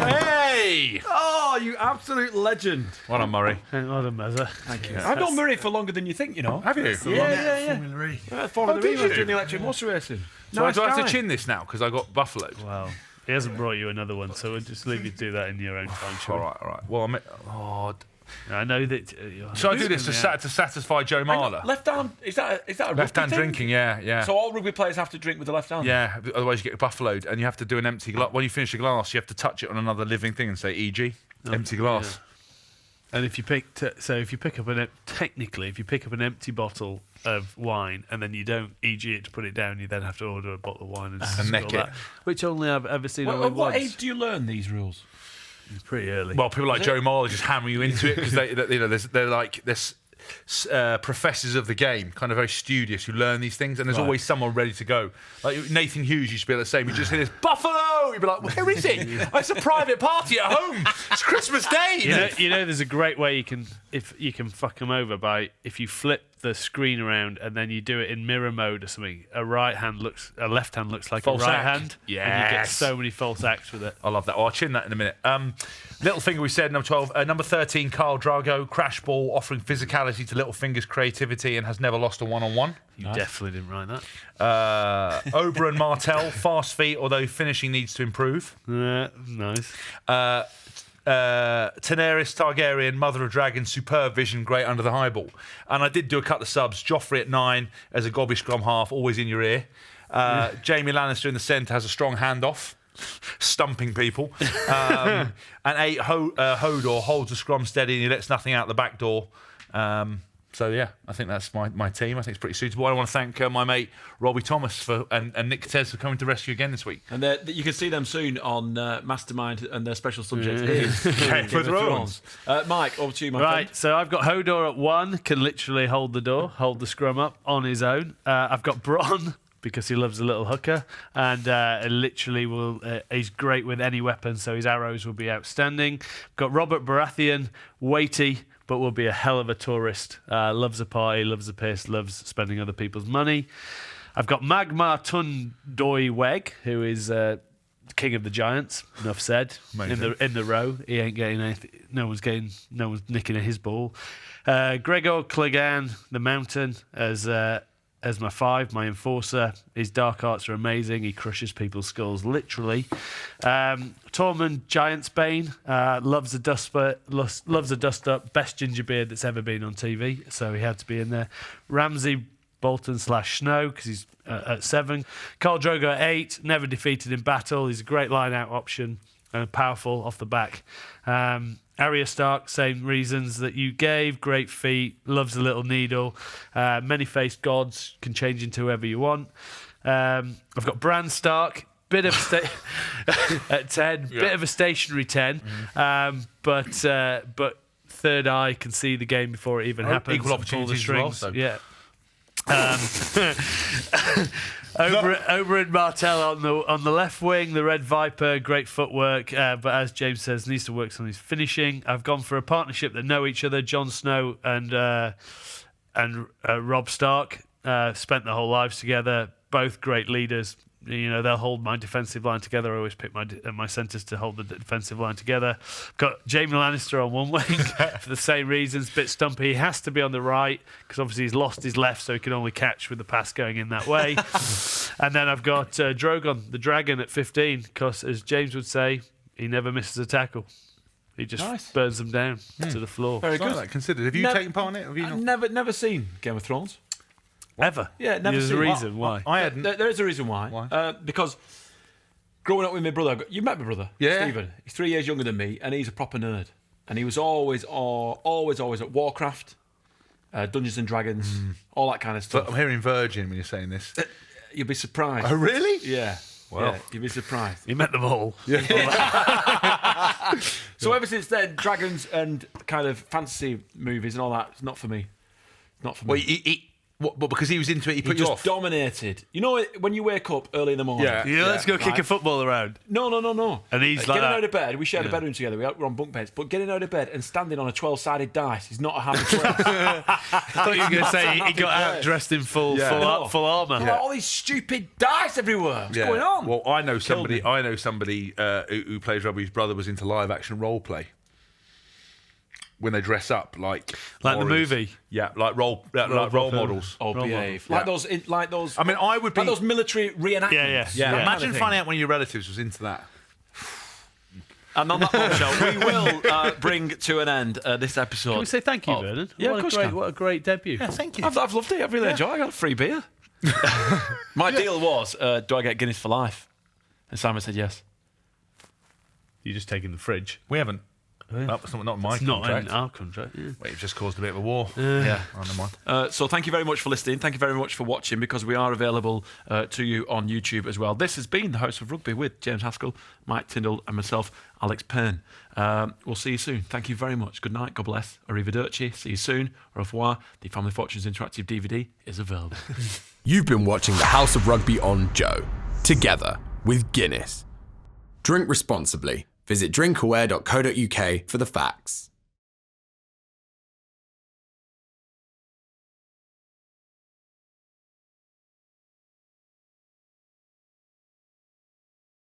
Hey! Oh, you absolute legend. Well done, Murray. Well done, Mezza. Thank you. I've known Murray for longer than you think, Have you? Yeah. Formula E was doing the electric motor racing. So do I have to chin this now because I got buffalo? Wow. He hasn't brought you another one, so we'll just leave you to do that in your own time. All right. Well, I know that. Shall I do this to satisfy Joe Marler? Left hand, is that a left hand thing? Drinking? Yeah. So all rugby players have to drink with the left hand. Yeah, otherwise you get buffaloed, and you have to do an empty glass. When you finish a glass, you have to touch it on another living thing and say "e.g." Empty glass. Yeah. And if you pick up an empty bottle of wine and then you don't e.g. it to put it down, you then have to order a bottle of wine and neck it. Which only I've ever seen. What age do you learn these rules? Pretty early. Well, people like Joe Marler just hammer you into it because they're like this. Professors of the game, kind of very studious, who learn these things, and there's always someone ready to go. Like Nathan Hughes used to be the same. You just hear this Buffalo. You'd be like, where is he? It's a private party at home. It's Christmas Day. You know, there's a great way you can fuck them over by if you flip the screen around and then you do it in mirror mode or something. A left hand looks like false a right act. hand. Yes. And you get so many false acts with it. I love that. I'll chin that in a minute. Littlefinger, we said, number 12. Number 13, Carl Drago, crash ball, offering physicality to Littlefinger's creativity and has never lost a one-on-one. You definitely didn't write that. Oberon Martell, fast feet, although finishing needs to improve. Nice. Daenerys Targaryen, Mother of Dragons, superb vision, great under the high ball. And I did do a couple of subs. Joffrey at 9 as a gobby scrum half, always in your ear. Jaime Lannister in the centre has a strong handoff, stumping people. And 8, Hodor holds the scrum steady and he lets nothing out the back door. So, yeah, I think that's my team. I think it's pretty suitable. I want to thank my mate Robbie Thomas and Nick Tez for coming to rescue again this week. And you can see them soon on Mastermind, and their special subject is Game of Thrones. Mike, over to you, my Right, friend. so I've got Hodor at 1, can literally hold the scrum up on his own. I've got Bronn, because he loves a little hooker, and literally he's great with any weapon, so his arrows will be outstanding. Got Robert Baratheon, weighty, but will be a hell of a tourist. Loves a party, loves a piss, loves spending other people's money. I've got Magmar Tundoi Weg, who is king of the giants. Enough said. In the row, he ain't getting anything. No one's nicking at his ball. Gregor Clegane, the Mountain, as my 5, my enforcer. His dark arts are amazing. He crushes people's skulls, literally. Tormund Giantsbane, loves a dust up. Best ginger beard that's ever been on TV, so he had to be in there. Ramsay Bolton / Snow, because he's at 7. Khal Drogo at 8, never defeated in battle. He's a great line-out option and powerful off the back. Arya Stark, same reasons that you gave. Great feet, loves a little needle. Many-faced gods, can change into whoever you want. I've got Bran Stark, bit of at 10, bit of a stationary 10, but third eye can see the game before it even happens. Equal opportunities as well. So. Yeah. Oberyn Martell on the left wing, the Red Viper, great footwork, but as James says, needs to work on his finishing. I've gone for a partnership that know each other. Jon Snow and Robb Stark spent their whole lives together. Both great leaders. You know, they'll hold my defensive line together. I always pick my centres to hold the defensive line together. Got Jaime Lannister on one wing for the same reasons. Bit stumpy. He has to be on the right because obviously he's lost his left, so he can only catch with the pass going in that way. And then I've got Drogon, the dragon, at 15 because, as James would say, he never misses a tackle. He just burns them down to the floor. Very good. That considered. Have you taken part in it? Have you not? I've never seen Game of Thrones. Ever? Yeah, never There's seen. a reason why. I hadn't. There is a reason why. Why? Because growing up with my brother, you met my brother, Yeah. Stephen. He's 3 years younger than me, and he's a proper nerd. And he was always at Warcraft, Dungeons and Dragons, all that kind of stuff. But I'm hearing Virgin when you're saying this. You'll be surprised. Oh, really? Yeah. Well. Yeah, you'll be surprised. He met them all. So ever since then, dragons and kind of fantasy movies and all that, it's not for me. Not for me. Well, but because he was into it, he put you just off. dominated. You know when you wake up early in the morning? Yeah, let's go kick a football around. No. And he's like getting that. out of bed. We shared a bedroom together. We're on bunk beds. But getting out of bed and standing on a 12-sided dice is not a happy place. I thought you were going to say he got out dressed in full armour. Oh, all these stupid dice everywhere. What's going on? Well, I know somebody who plays rugby. His brother was into live action role play. When they dress up like the movie, like role models. Oh, behave like those. I mean, I would be like those military reenactments. Yeah. Imagine finding out one of your relatives was into that. And on that bombshell, we will bring to an end this episode. Can we say thank you, Vernon? Yeah, of course. What a great debut. Yeah, thank you. I've loved it. I've really enjoyed it. I got a free beer. My deal was, do I get Guinness for life? And Simon said yes. You just taking the fridge. We haven't. That's not my it's contract. Not in our contract. Yeah. Well, you've just caused a bit of a war. Yeah. Oh, never mind. So thank you very much for listening. Thank you very much for watching, because we are available to you on YouTube as well. This has been the House of Rugby with James Haskell, Mike Tindall and myself, Alex Payne. We'll see you soon. Thank you very much. Good night. God bless. Arrivederci. See you soon. Au revoir. The Family Fortunes Interactive DVD is available. You've been watching the House of Rugby on Joe, together with Guinness. Drink responsibly. Visit drinkaware.co.uk for the facts.